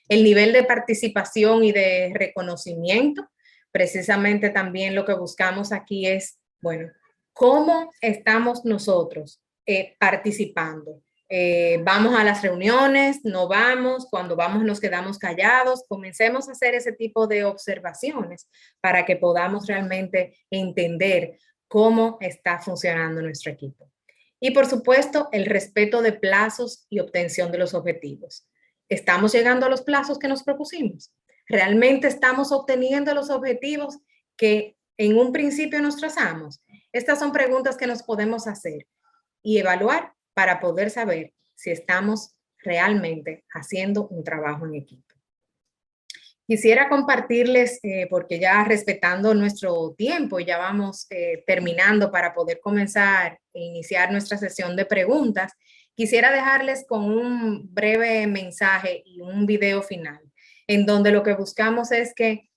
El nivel de participación y de reconocimiento, precisamente también lo que buscamos aquí es, bueno, ¿cómo estamos nosotros participando? Vamos a las reuniones, no vamos, cuando vamos nos quedamos callados, comencemos a hacer ese tipo de observaciones para que podamos realmente entender cómo está funcionando nuestro equipo. Y por supuesto, el respeto de plazos y obtención de los objetivos. ¿Estamos llegando a los plazos que nos propusimos? ¿Realmente estamos obteniendo los objetivos que en un principio nos trazamos? Estas son preguntas que nos podemos hacer y evaluar para poder saber si estamos realmente haciendo un trabajo en equipo. Quisiera compartirles, porque ya respetando nuestro tiempo, ya vamos terminando para poder comenzar e iniciar nuestra sesión de preguntas, quisiera dejarles con un breve mensaje y un video final, en donde lo que buscamos es que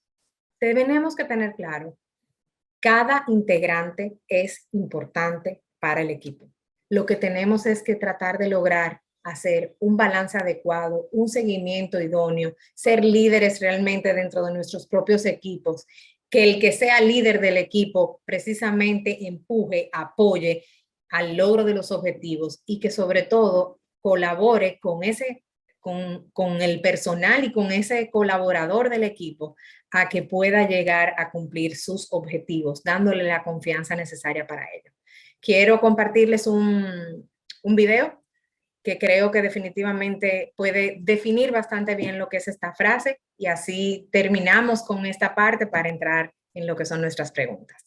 tenemos que tener claro, cada integrante es importante para el equipo. Lo que tenemos es que tratar de lograr hacer un balance adecuado, un seguimiento idóneo, ser líderes realmente dentro de nuestros propios equipos, que el que sea líder del equipo precisamente empuje, apoye al logro de los objetivos y que sobre todo colabore con el personal y con ese colaborador del equipo a que pueda llegar a cumplir sus objetivos, dándole la confianza necesaria para ello. Quiero compartirles un video que creo que definitivamente puede definir bastante bien lo que es esta frase y así terminamos con esta parte para entrar en lo que son nuestras preguntas.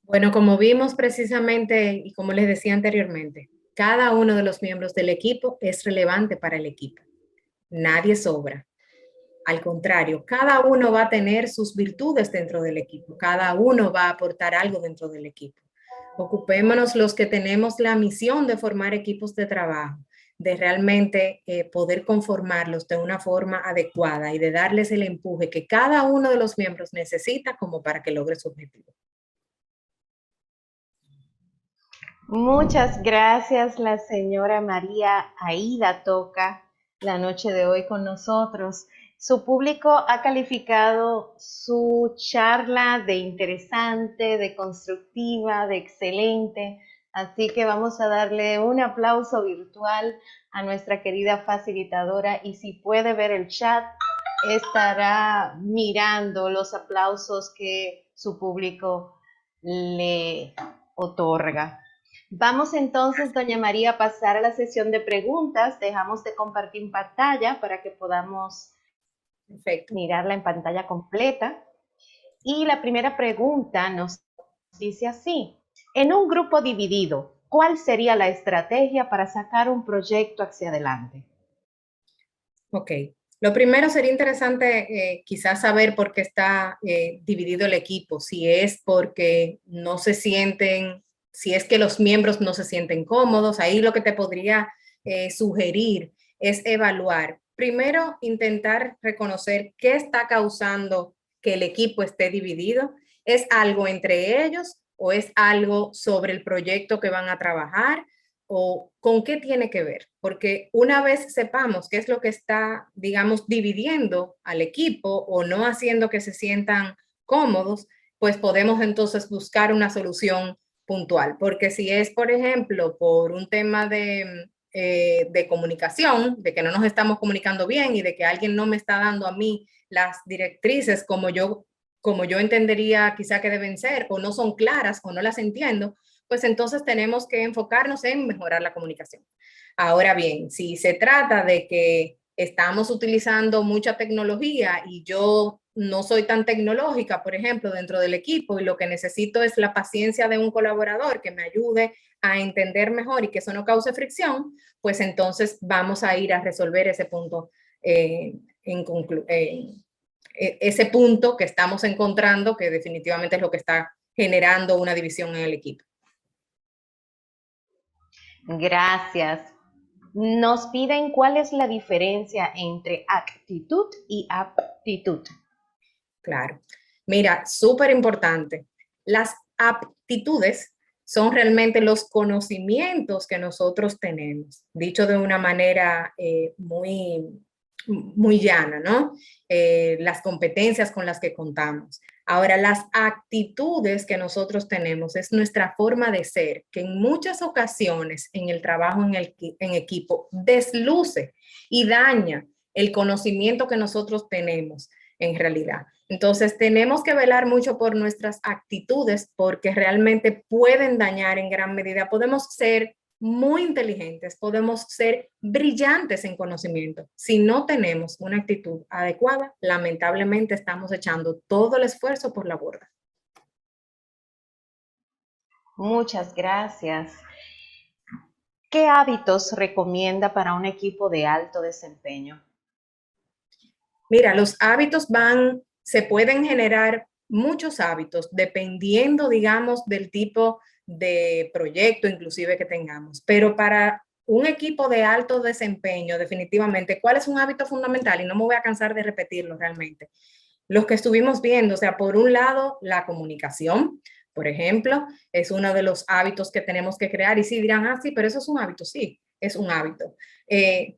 Bueno, como vimos precisamente y como les decía anteriormente, cada uno de los miembros del equipo es relevante para el equipo. Nadie sobra. Al contrario, cada uno va a tener sus virtudes dentro del equipo, cada uno va a aportar algo dentro del equipo. Ocupémonos los que tenemos la misión de formar equipos de trabajo, de realmente poder conformarlos de una forma adecuada y de darles el empuje que cada uno de los miembros necesita como para que logre su objetivo. Muchas gracias, la señora María Aida Toca, la noche de hoy con nosotros. Su público ha calificado su charla de interesante, de constructiva, de excelente, así que vamos a darle un aplauso virtual a nuestra querida facilitadora y si puede ver el chat, estará mirando los aplausos que su público le otorga. Vamos entonces, doña María, a pasar a la sesión de preguntas. Dejamos de compartir pantalla para que podamos Perfecto. mirarla en pantalla completa. Y la primera pregunta nos dice así: en un grupo dividido, ¿cuál sería la estrategia para sacar un proyecto hacia adelante? Ok. Lo primero sería interesante quizás saber por qué está dividido el equipo, si es porque no se sienten, si es que los miembros no se sienten cómodos. Ahí lo que te podría sugerir es evaluar. Primero, intentar reconocer qué está causando que el equipo esté dividido. ¿Es algo entre ellos o es algo sobre el proyecto que van a trabajar? ¿O con qué tiene que ver? Porque una vez sepamos qué es lo que está, digamos, dividiendo al equipo o no haciendo que se sientan cómodos, pues podemos entonces buscar una solución puntual. Porque si es, por ejemplo, por un tema de comunicación, de que no nos estamos comunicando bien y de que alguien no me está dando a mí las directrices como yo entendería quizá que deben ser, o no son claras o no las entiendo, pues entonces tenemos que enfocarnos en mejorar la comunicación. Ahora bien, si se trata de que estamos utilizando mucha tecnología y yo no soy tan tecnológica, por ejemplo, dentro del equipo y lo que necesito es la paciencia de un colaborador que me ayude a entender mejor y que eso no cause fricción, pues entonces vamos a ir a resolver ese punto ese punto que estamos encontrando que definitivamente es lo que está generando una división en el equipo. Gracias. Nos piden cuál es la diferencia entre actitud y aptitud. Claro. Mira, súper importante. Las aptitudes son realmente los conocimientos que nosotros tenemos, dicho de una manera muy llana, ¿no? Las competencias con las que contamos. Ahora, las actitudes que nosotros tenemos es nuestra forma de ser, que en muchas ocasiones en el trabajo en equipo desluce y daña el conocimiento que nosotros tenemos en realidad. Entonces, tenemos que velar mucho por nuestras actitudes porque realmente pueden dañar en gran medida. Podemos ser muy inteligentes, podemos ser brillantes en conocimiento. Si no tenemos una actitud adecuada, lamentablemente estamos echando todo el esfuerzo por la borda. Muchas gracias. ¿Qué hábitos recomienda para un equipo de alto desempeño? Mira, los hábitos se pueden generar muchos hábitos dependiendo, digamos, del tipo de proyecto inclusive que tengamos. Pero para un equipo de alto desempeño, definitivamente, ¿cuál es un hábito fundamental? Y no me voy a cansar de repetirlo realmente. Los que estuvimos viendo, o sea, por un lado, la comunicación, por ejemplo, es uno de los hábitos que tenemos que crear. Y sí dirán, sí, pero eso es un hábito. Sí, es un hábito.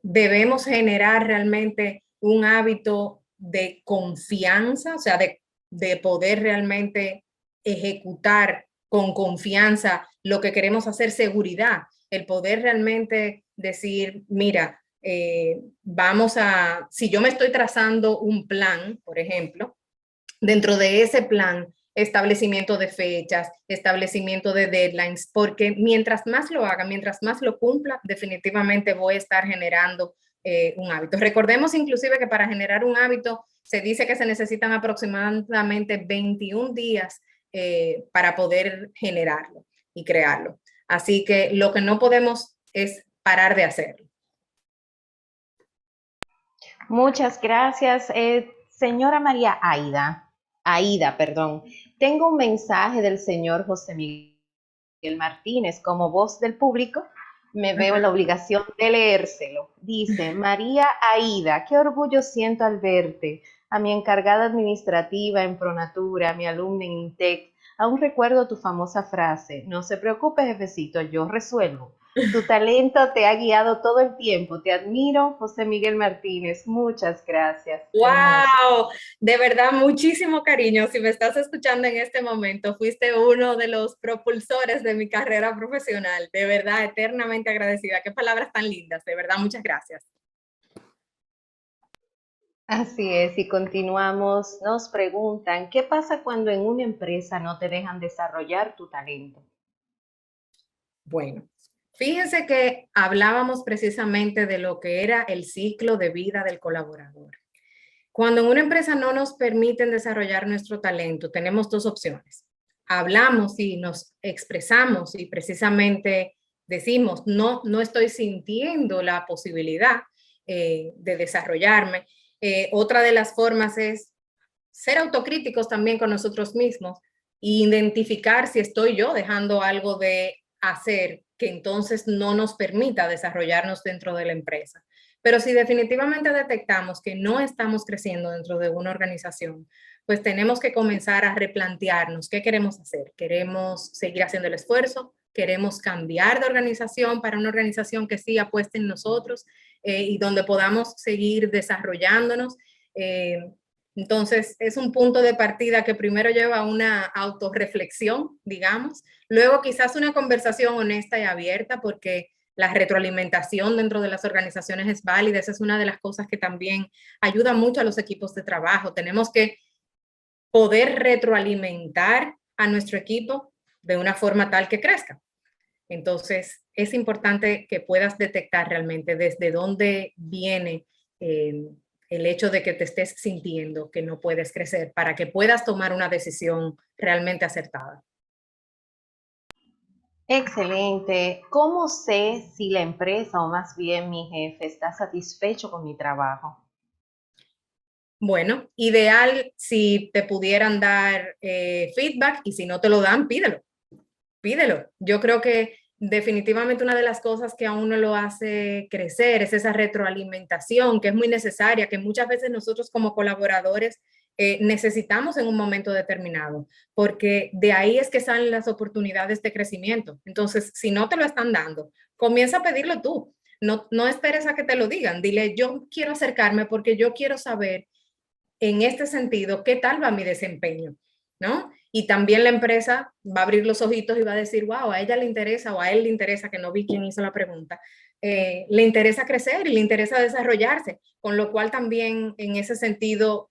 Debemos generar realmente un hábito de confianza, o sea, de poder realmente ejecutar con confianza lo que queremos hacer, seguridad, el poder realmente decir, mira, si yo me estoy trazando un plan, por ejemplo, dentro de ese plan, establecimiento de fechas, establecimiento de deadlines, porque mientras más lo haga, mientras más lo cumpla, definitivamente voy a estar generando un hábito. Recordemos inclusive que para generar un hábito se dice que se necesitan aproximadamente 21 días para poder generarlo y crearlo. Así que lo que no podemos es parar de hacerlo. Muchas gracias, señora María Aida, perdón. Tengo un mensaje del señor José Miguel Martínez como voz del público. Me veo en la obligación de leérselo. Dice, María Aida, qué orgullo siento al verte. A mi encargada administrativa en Pronatura, a mi alumna en INTEC, aún recuerdo tu famosa frase, no se preocupe, jefecito, yo resuelvo. Tu talento te ha guiado todo el tiempo. Te admiro, José Miguel Martínez. Muchas gracias. Hermoso. ¡Wow! De verdad, muchísimo cariño. Si me estás escuchando en este momento, fuiste uno de los propulsores de mi carrera profesional. De verdad, eternamente agradecida. Qué palabras tan lindas. De verdad, muchas gracias. Así es, y continuamos. Nos preguntan, ¿qué pasa cuando en una empresa no te dejan desarrollar tu talento? Bueno, fíjense que hablábamos precisamente de lo que era el ciclo de vida del colaborador. Cuando en una empresa no nos permiten desarrollar nuestro talento, tenemos dos opciones. Hablamos y nos expresamos y precisamente decimos, no estoy sintiendo la posibilidad de desarrollarme. Otra de las formas es ser autocríticos también con nosotros mismos e identificar si estoy yo dejando algo de hacer que entonces no nos permita desarrollarnos dentro de la empresa. Pero si definitivamente detectamos que no estamos creciendo dentro de una organización, pues tenemos que comenzar a replantearnos qué queremos hacer. ¿Queremos seguir haciendo el esfuerzo? ¿Queremos cambiar de organización para una organización que sí apueste en nosotros y donde podamos seguir desarrollándonos? Entonces, es un punto de partida que primero lleva a una autorreflexión, digamos, luego quizás una conversación honesta y abierta, porque la retroalimentación dentro de las organizaciones es válida. Esa es una de las cosas que también ayuda mucho a los equipos de trabajo. Tenemos que poder retroalimentar a nuestro equipo de una forma tal que crezca. Entonces, es importante que puedas detectar realmente desde dónde viene el hecho de que te estés sintiendo que no puedes crecer para que puedas tomar una decisión realmente acertada. Excelente. ¿Cómo sé si la empresa o más bien mi jefe está satisfecho con mi trabajo? Bueno, ideal si te pudieran dar feedback y si no te lo dan, pídelo. Pídelo. Yo creo que definitivamente una de las cosas que a uno lo hace crecer es esa retroalimentación que es muy necesaria, que muchas veces nosotros como colaboradores necesitamos en un momento determinado, porque de ahí es que salen las oportunidades de crecimiento. Entonces, si no te lo están dando, comienza a pedirlo tú. No esperes a que te lo digan. Dile, yo quiero acercarme porque yo quiero saber en este sentido qué tal va mi desempeño, ¿no? Y también la empresa va a abrir los ojitos y va a decir, wow, a ella le interesa o a él le interesa, que no vi quién hizo la pregunta, le interesa crecer y le interesa desarrollarse, con lo cual también en ese sentido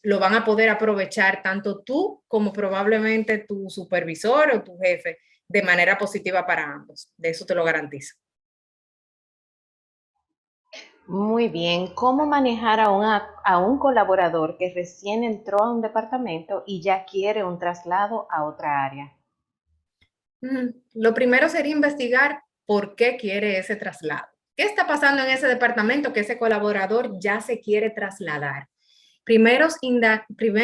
lo van a poder aprovechar tanto tú como probablemente tu supervisor o tu jefe de manera positiva para ambos. De eso te lo garantizo. Muy bien. ¿Cómo manejar a un colaborador que recién entró a un departamento y ya quiere un traslado a otra área? Lo primero sería investigar por qué quiere ese traslado. ¿Qué está pasando en ese departamento que ese colaborador ya se quiere trasladar? Primero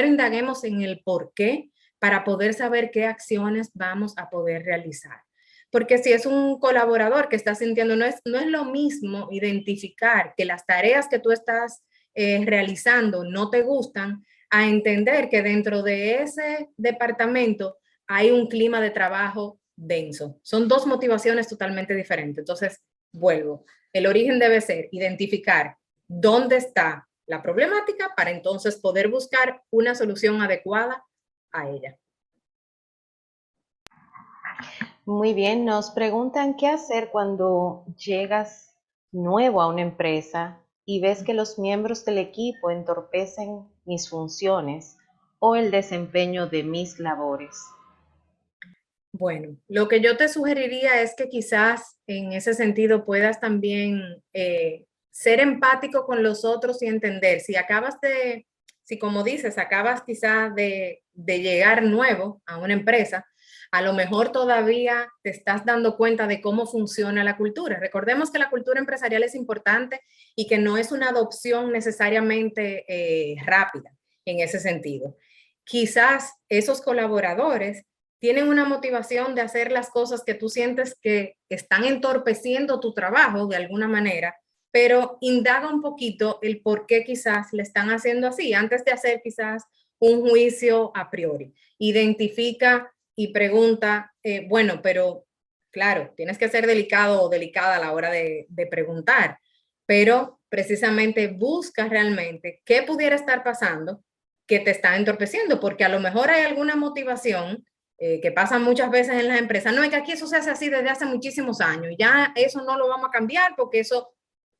indaguemos en el por qué para poder saber qué acciones vamos a poder realizar. Porque si es un colaborador que está sintiendo, no es lo mismo identificar que las tareas que tú estás realizando no te gustan, a entender que dentro de ese departamento hay un clima de trabajo denso. Son dos motivaciones totalmente diferentes. Entonces, vuelvo. El origen debe ser identificar dónde está la problemática para entonces poder buscar una solución adecuada a ella. Muy bien, nos preguntan qué hacer cuando llegas nuevo a una empresa y ves que los miembros del equipo entorpecen mis funciones o el desempeño de mis labores. Bueno, lo que yo te sugeriría es que quizás en ese sentido puedas también ser empático con los otros y entender si como dices, acabas quizás de de llegar nuevo a una empresa, a lo mejor todavía te estás dando cuenta de cómo funciona la cultura. Recordemos que la cultura empresarial es importante y que no es una adopción necesariamente rápida en ese sentido. Quizás esos colaboradores tienen una motivación de hacer las cosas que tú sientes que están entorpeciendo tu trabajo de alguna manera, pero indaga un poquito el por qué quizás le están haciendo así, antes de hacer quizás un juicio a priori. Identifica y pregunta, bueno, pero claro, tienes que ser delicado o delicada a la hora de preguntar, pero precisamente busca realmente qué pudiera estar pasando que te está entorpeciendo, porque a lo mejor hay alguna motivación que pasa muchas veces en las empresas. No, es que aquí eso se hace así desde hace muchísimos años, ya eso no lo vamos a cambiar porque eso,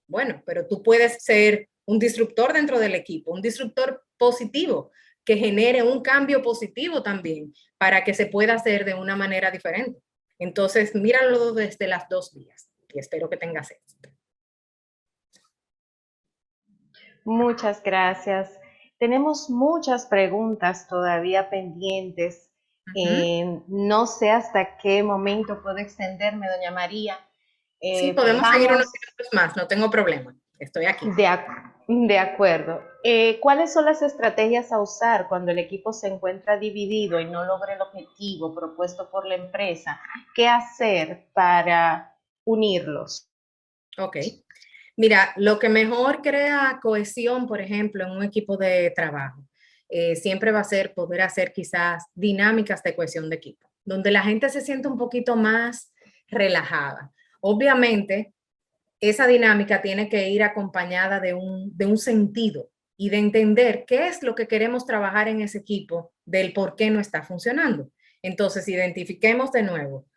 bueno, pero tú puedes ser un disruptor dentro del equipo, un disruptor positivo que genere un cambio positivo también para que se pueda hacer de una manera diferente. Entonces, míralo desde las dos vías y espero que tengas éxito. Muchas gracias. Tenemos muchas preguntas todavía pendientes. No sé hasta qué momento puedo extenderme, doña María. Sí, podemos seguir Vamos unos minutos más, no tengo problema. Estoy aquí. de acuerdo. ¿Cuáles son las estrategias a usar cuando el equipo se encuentra dividido y no logra el objetivo propuesto por la empresa? ¿Qué hacer para unirlos? Ok. Mira, lo que mejor crea cohesión, por ejemplo, en un equipo de trabajo, siempre va a ser poder hacer quizás dinámicas de cohesión de equipo, donde la gente se siente un poquito más relajada. Obviamente, esa dinámica tiene que ir acompañada de un sentido y de entender qué es lo que queremos trabajar en ese equipo, del por qué no está funcionando. Entonces, identifiquemos de nuevo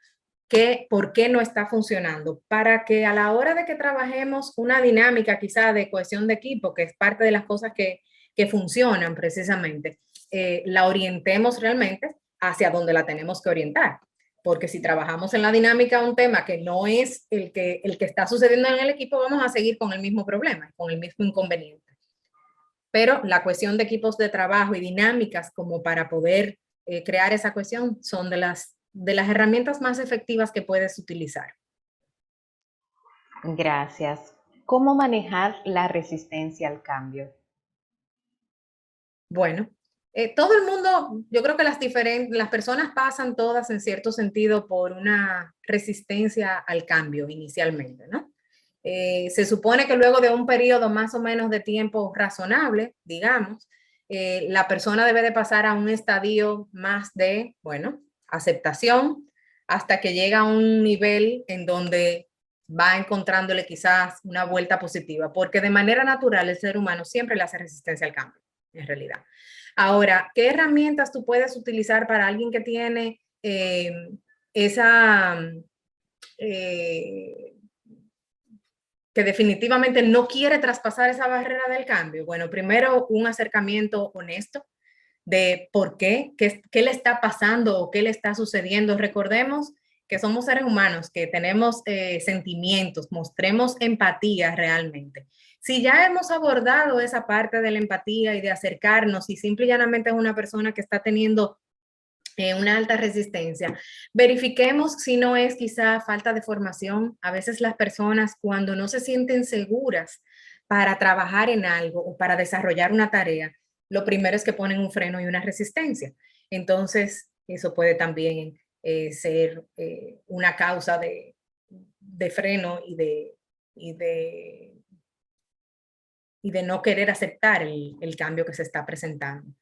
por qué no está funcionando, para que a la hora de que trabajemos una dinámica quizá de cohesión de equipo, que es parte de las cosas que funcionan precisamente, la orientemos realmente hacia donde la tenemos que orientar. Porque si trabajamos en la dinámica un tema que no es el que está sucediendo en el equipo, vamos a seguir con el mismo problema, con el mismo inconveniente. Pero la cohesión de equipos de trabajo y dinámicas como para poder crear esa cohesión son de las herramientas más efectivas que puedes utilizar. Gracias. ¿Cómo manejar la resistencia al cambio? Bueno, todo el mundo, yo creo que las personas pasan todas en cierto sentido por una resistencia al cambio inicialmente, ¿no? Se supone que luego de un periodo más o menos de tiempo razonable, digamos, la persona debe de pasar a un estadio más de, bueno, aceptación, hasta que llega a un nivel en donde va encontrándole quizás una vuelta positiva, porque de manera natural el ser humano siempre le hace resistencia al cambio, en realidad. Ahora, ¿qué herramientas tú puedes utilizar para alguien que tiene esa... Eh, que definitivamente no quiere traspasar esa barrera del cambio? Bueno, primero un acercamiento honesto de por qué le está pasando o qué le está sucediendo. Recordemos que somos seres humanos, que tenemos sentimientos, mostremos empatía realmente. Si ya hemos abordado esa parte de la empatía y de acercarnos y simple y llanamente es una persona que está teniendo una alta resistencia. Verifiquemos si no es quizá falta de formación. A veces las personas cuando no se sienten seguras para trabajar en algo o para desarrollar una tarea, lo primero es que ponen un freno y una resistencia. Entonces, eso puede también ser una causa de freno y de no querer aceptar el cambio que se está presentando.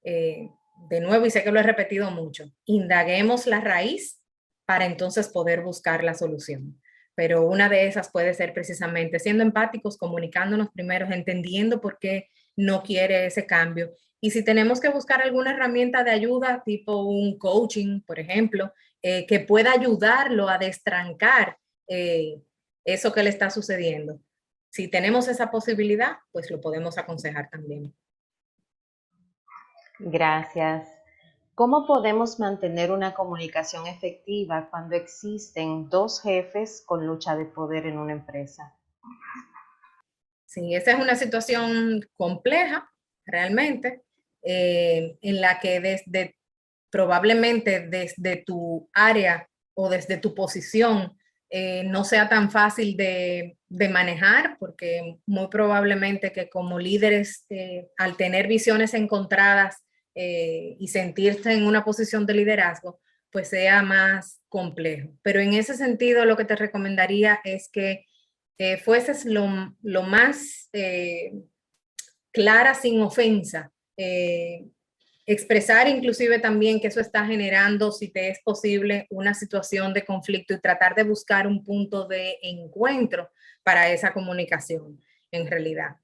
De nuevo, y sé que lo he repetido mucho, indaguemos la raíz para entonces poder buscar la solución. Pero una de esas puede ser precisamente siendo empáticos, comunicándonos primero, entendiendo por qué no quiere ese cambio. Y si tenemos que buscar alguna herramienta de ayuda, tipo un coaching, por ejemplo, que pueda ayudarlo a destrancar eso que le está sucediendo. Si tenemos esa posibilidad, pues lo podemos aconsejar también. Gracias. ¿Cómo podemos mantener una comunicación efectiva cuando existen dos jefes con lucha de poder en una empresa? Sí, esa es una situación compleja, realmente. en la que probablemente desde tu área o desde tu posición no sea tan fácil de manejar, porque muy probablemente que como líderes, al tener visiones encontradas y sentirse en una posición de liderazgo, pues sea más complejo. Pero en ese sentido, lo que te recomendaría es que fueses lo más clara, sin ofensa, expresar inclusive también que eso está generando, si te es posible, una situación de conflicto y tratar de buscar un punto de encuentro para esa comunicación en realidad.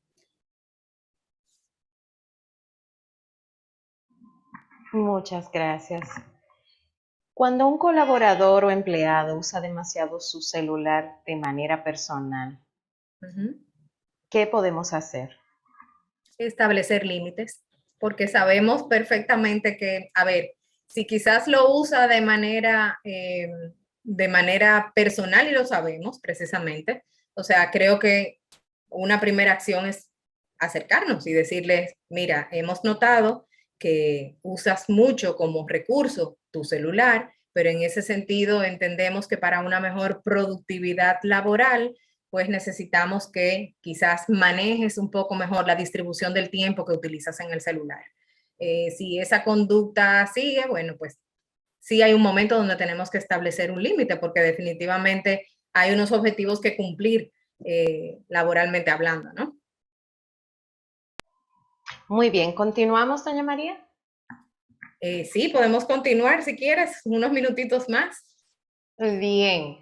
Muchas gracias. Cuando un colaborador o empleado usa demasiado su celular de manera personal, ¿qué podemos hacer? Establecer límites, porque sabemos perfectamente que, a ver, si quizás lo usa de manera personal, y lo sabemos precisamente, o sea, creo que una primera acción es acercarnos y decirles, mira, hemos notado que usas mucho como recurso tu celular, pero en ese sentido entendemos que para una mejor productividad laboral, pues necesitamos que quizás manejes un poco mejor la distribución del tiempo que utilizas en el celular. Si esa conducta sigue, bueno, pues sí hay un momento donde tenemos que establecer un límite, porque definitivamente hay unos objetivos que cumplir laboralmente hablando, ¿no? Muy bien, ¿continuamos, doña María? Sí, podemos continuar si quieres, unos minutitos más. Bien.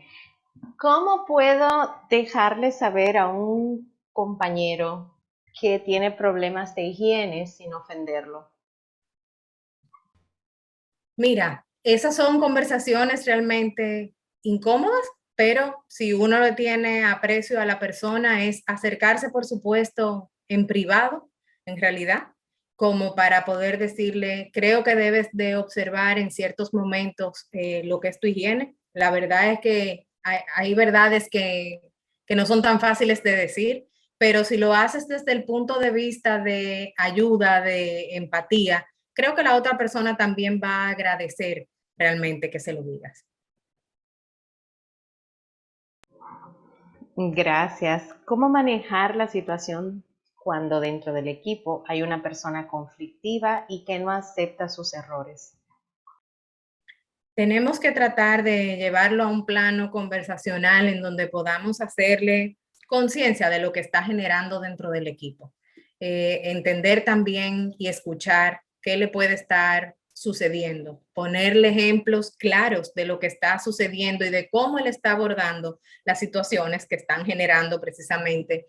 ¿Cómo puedo dejarle saber a un compañero que tiene problemas de higiene sin ofenderlo? Mira, esas son conversaciones realmente incómodas, pero si uno le tiene aprecio a la persona es acercarse, por supuesto, en privado, en realidad, como para poder decirle, creo que debes de observar en ciertos momentos lo que es tu higiene. La verdad es que hay verdades que no son tan fáciles de decir, pero si lo haces desde el punto de vista de ayuda, de empatía, creo que la otra persona también va a agradecer realmente que se lo digas. Gracias. ¿Cómo manejar la situación cuando dentro del equipo hay una persona conflictiva y que no acepta sus errores? Tenemos que tratar de llevarlo a un plano conversacional en donde podamos hacerle conciencia de lo que está generando dentro del equipo. Entender también y escuchar qué le puede estar sucediendo, ponerle ejemplos claros de lo que está sucediendo y de cómo él está abordando las situaciones que están generando precisamente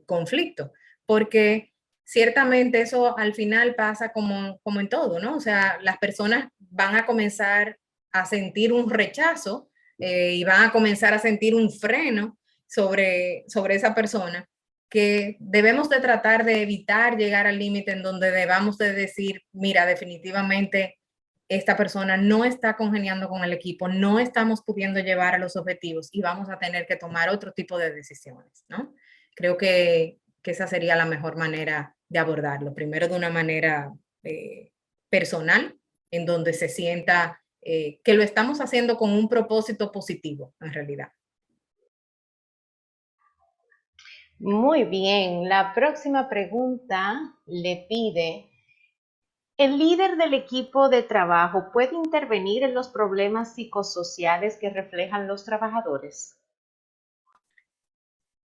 conflicto, porque ciertamente eso al final pasa como en todo, ¿no? O sea, las personas van a comenzar a sentir un rechazo y van a comenzar a sentir un freno sobre esa persona, que debemos de tratar de evitar llegar al límite en donde debamos de decir, mira, definitivamente esta persona no está congeniando con el equipo, no estamos pudiendo llevar a los objetivos y vamos a tener que tomar otro tipo de decisiones, ¿no? Creo que esa sería la mejor manera de abordarlo. Primero de una manera personal, en donde se sienta que lo estamos haciendo con un propósito positivo, en realidad. Muy bien, la próxima pregunta le pide, ¿el líder del equipo de trabajo puede intervenir en los problemas psicosociales que reflejan los trabajadores?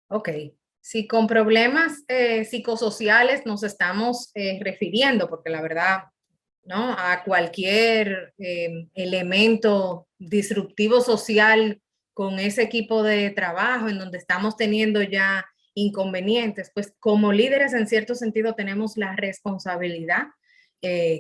Ok, si con problemas psicosociales nos estamos refiriendo, porque la verdad, ¿no? A cualquier elemento disruptivo social con ese equipo de trabajo en donde estamos teniendo ya inconvenientes, pues como líderes en cierto sentido tenemos la responsabilidad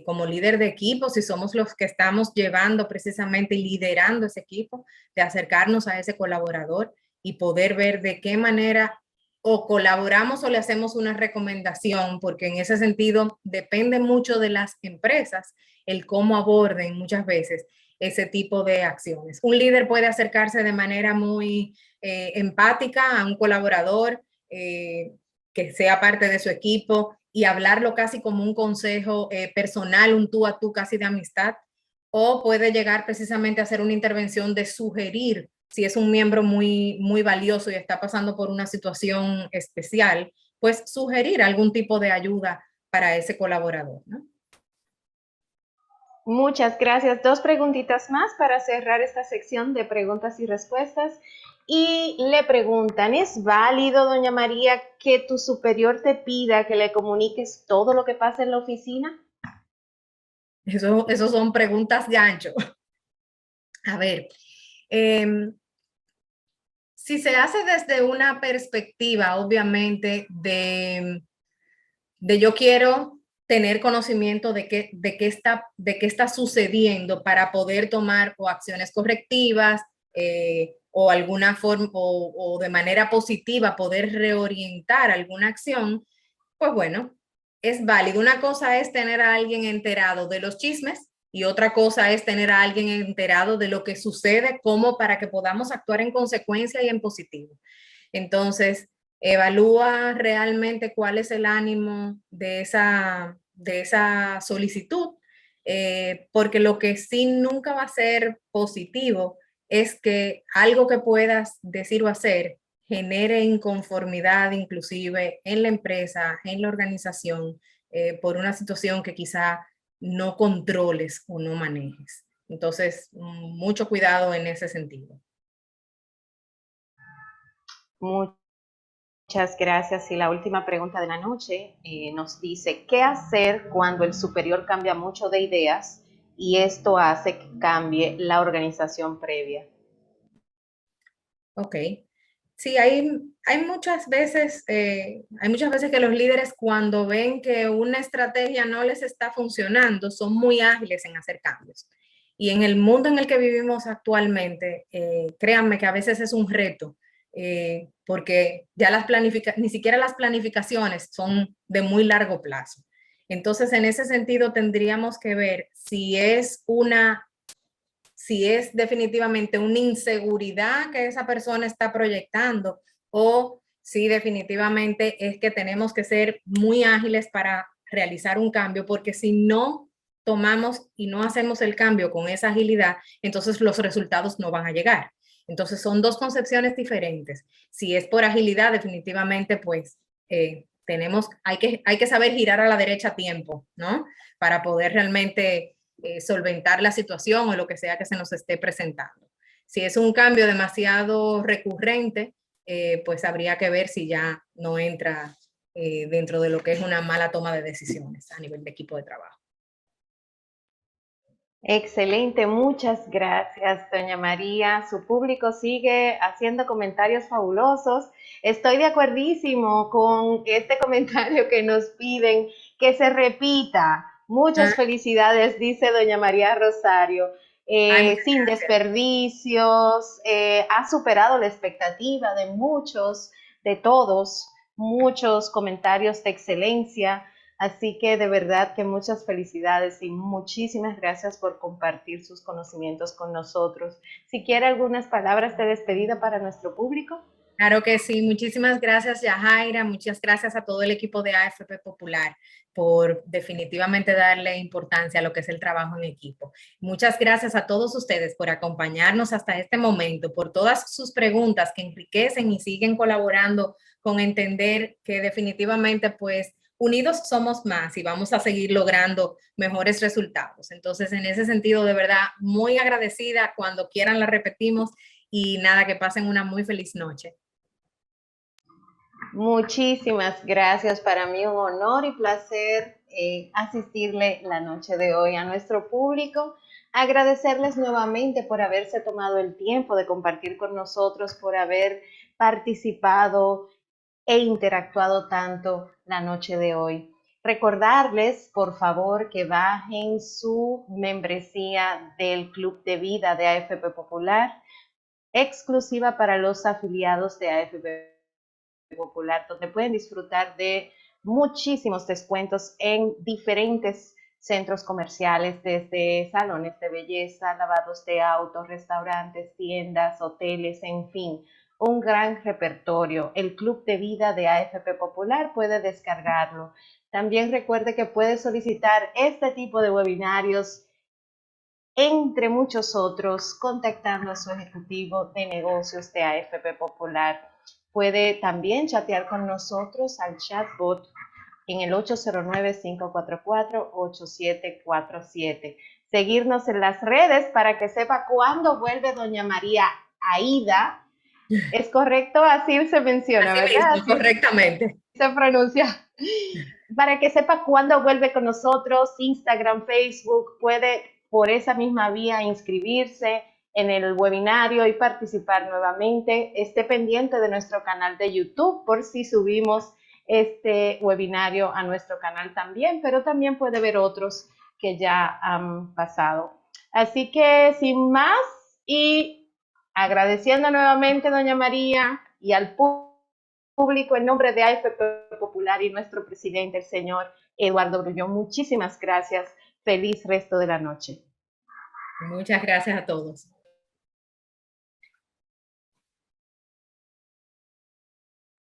como líder de equipo, si somos los que estamos llevando precisamente y liderando ese equipo, de acercarnos a ese colaborador y poder ver de qué manera o colaboramos o le hacemos una recomendación, porque en ese sentido depende mucho de las empresas el cómo aborden muchas veces ese tipo de acciones. Un líder puede acercarse de manera muy empática a un colaborador que sea parte de su equipo y hablarlo casi como un consejo personal, un tú a tú casi de amistad, o puede llegar precisamente a hacer una intervención de sugerir, si es un miembro muy valioso y está pasando por una situación especial, pues sugerir algún tipo de ayuda para ese colaborador, ¿no? Muchas gracias. Dos preguntitas más para cerrar esta sección de preguntas y respuestas. Y le preguntan, ¿es válido, doña María, que tu superior te pida que le comuniques todo lo que pasa en la oficina? Eso son preguntas gancho. A ver, eh, si se hace desde una perspectiva, obviamente, de yo quiero tener conocimiento de qué está sucediendo para poder tomar o acciones correctivas o alguna forma o de manera positiva poder reorientar alguna acción, pues bueno, es válido. Una cosa es tener a alguien enterado de los chismes y otra cosa es tener a alguien enterado de lo que sucede, como para que podamos actuar en consecuencia y en positivo. Entonces, evalúa realmente cuál es el ánimo de esa solicitud, porque lo que sí nunca va a ser positivo es que algo que puedas decir o hacer genere inconformidad inclusive en la empresa, en la organización, por una situación que quizá no controles o no manejes. Entonces, mucho cuidado en ese sentido. Muchas gracias. Y la última pregunta de la noche nos dice, ¿qué hacer cuando el superior cambia mucho de ideas y esto hace que cambie la organización previa? Ok. Sí, hay muchas veces que los líderes cuando ven que una estrategia no les está funcionando, son muy ágiles en hacer cambios. Y en el mundo en el que vivimos actualmente, créanme que a veces es un reto, porque ya ni siquiera las planificaciones son de muy largo plazo. Entonces, en ese sentido, tendríamos que ver si es definitivamente una inseguridad que esa persona está proyectando o si definitivamente es que tenemos que ser muy ágiles para realizar un cambio, porque si no tomamos y no hacemos el cambio con esa agilidad, entonces los resultados no van a llegar. Entonces son dos concepciones diferentes. Si es por agilidad, definitivamente pues hay que saber girar a la derecha a tiempo, ¿no? Para poder realmente solventar la situación o lo que sea que se nos esté presentando. Si es un cambio demasiado recurrente, pues habría que ver si ya no entra dentro de lo que es una mala toma de decisiones a nivel de equipo de trabajo. Excelente, muchas gracias, doña María. Su público sigue haciendo comentarios fabulosos. Estoy de acuerdísimo con este comentario que nos piden que se repita. Ah, Muchas felicidades, dice doña María Rosario. ay, muchas Sin gracias. desperdicios, ha superado la expectativa de muchos, de todos, muchos comentarios de excelencia. Así que de verdad que muchas felicidades y muchísimas gracias por compartir sus conocimientos con nosotros. Si quiere algunas palabras de despedida para nuestro público. Claro que sí, muchísimas gracias, Yajaira, muchas gracias a todo el equipo de AFP Popular por definitivamente darle importancia a lo que es el trabajo en equipo. Muchas gracias a todos ustedes por acompañarnos hasta este momento, por todas sus preguntas que enriquecen y siguen colaborando con entender que definitivamente pues unidos somos más y vamos a seguir logrando mejores resultados. Entonces, en ese sentido, de verdad, muy agradecida. Cuando quieran la repetimos y nada, que pasen una muy feliz noche. Muchísimas gracias. Para mí un honor y placer asistirle la noche de hoy a nuestro público. Agradecerles nuevamente por haberse tomado el tiempo de compartir con nosotros, por haber participado e interactuado tanto la noche de hoy. Recordarles, por favor, que bajen su membresía del Club de Vida de AFP Popular, exclusiva para los afiliados de AFP Popular, donde pueden disfrutar de muchísimos descuentos en diferentes centros comerciales, desde salones de belleza, lavados de autos, restaurantes, tiendas, hoteles, en fin, un gran repertorio. El Club de Vida de AFP Popular puede descargarlo También recuerde que puede solicitar este tipo de webinarios, entre muchos otros, contactando a su ejecutivo de negocios de AFP Popular. Puede también chatear con nosotros al chatbot en el 809-544-8747. Seguirnos en las redes para que sepa cuándo vuelve doña María Aída. ¿Es correcto? Así se menciona, Así ¿verdad? mismo, correctamente. Se pronuncia. Para que sepa cuándo vuelve con nosotros, Instagram, Facebook, puede por esa misma vía inscribirse en el webinario y participar nuevamente. Esté pendiente de nuestro canal de YouTube por si subimos este webinario a nuestro canal también, pero también puede ver otros que ya han pasado. Así que sin más y agradeciendo nuevamente, doña María, y al público en nombre de AFP Popular y nuestro presidente, el señor Eduardo Grullón, muchísimas gracias. Feliz resto de la noche. Muchas gracias a todos.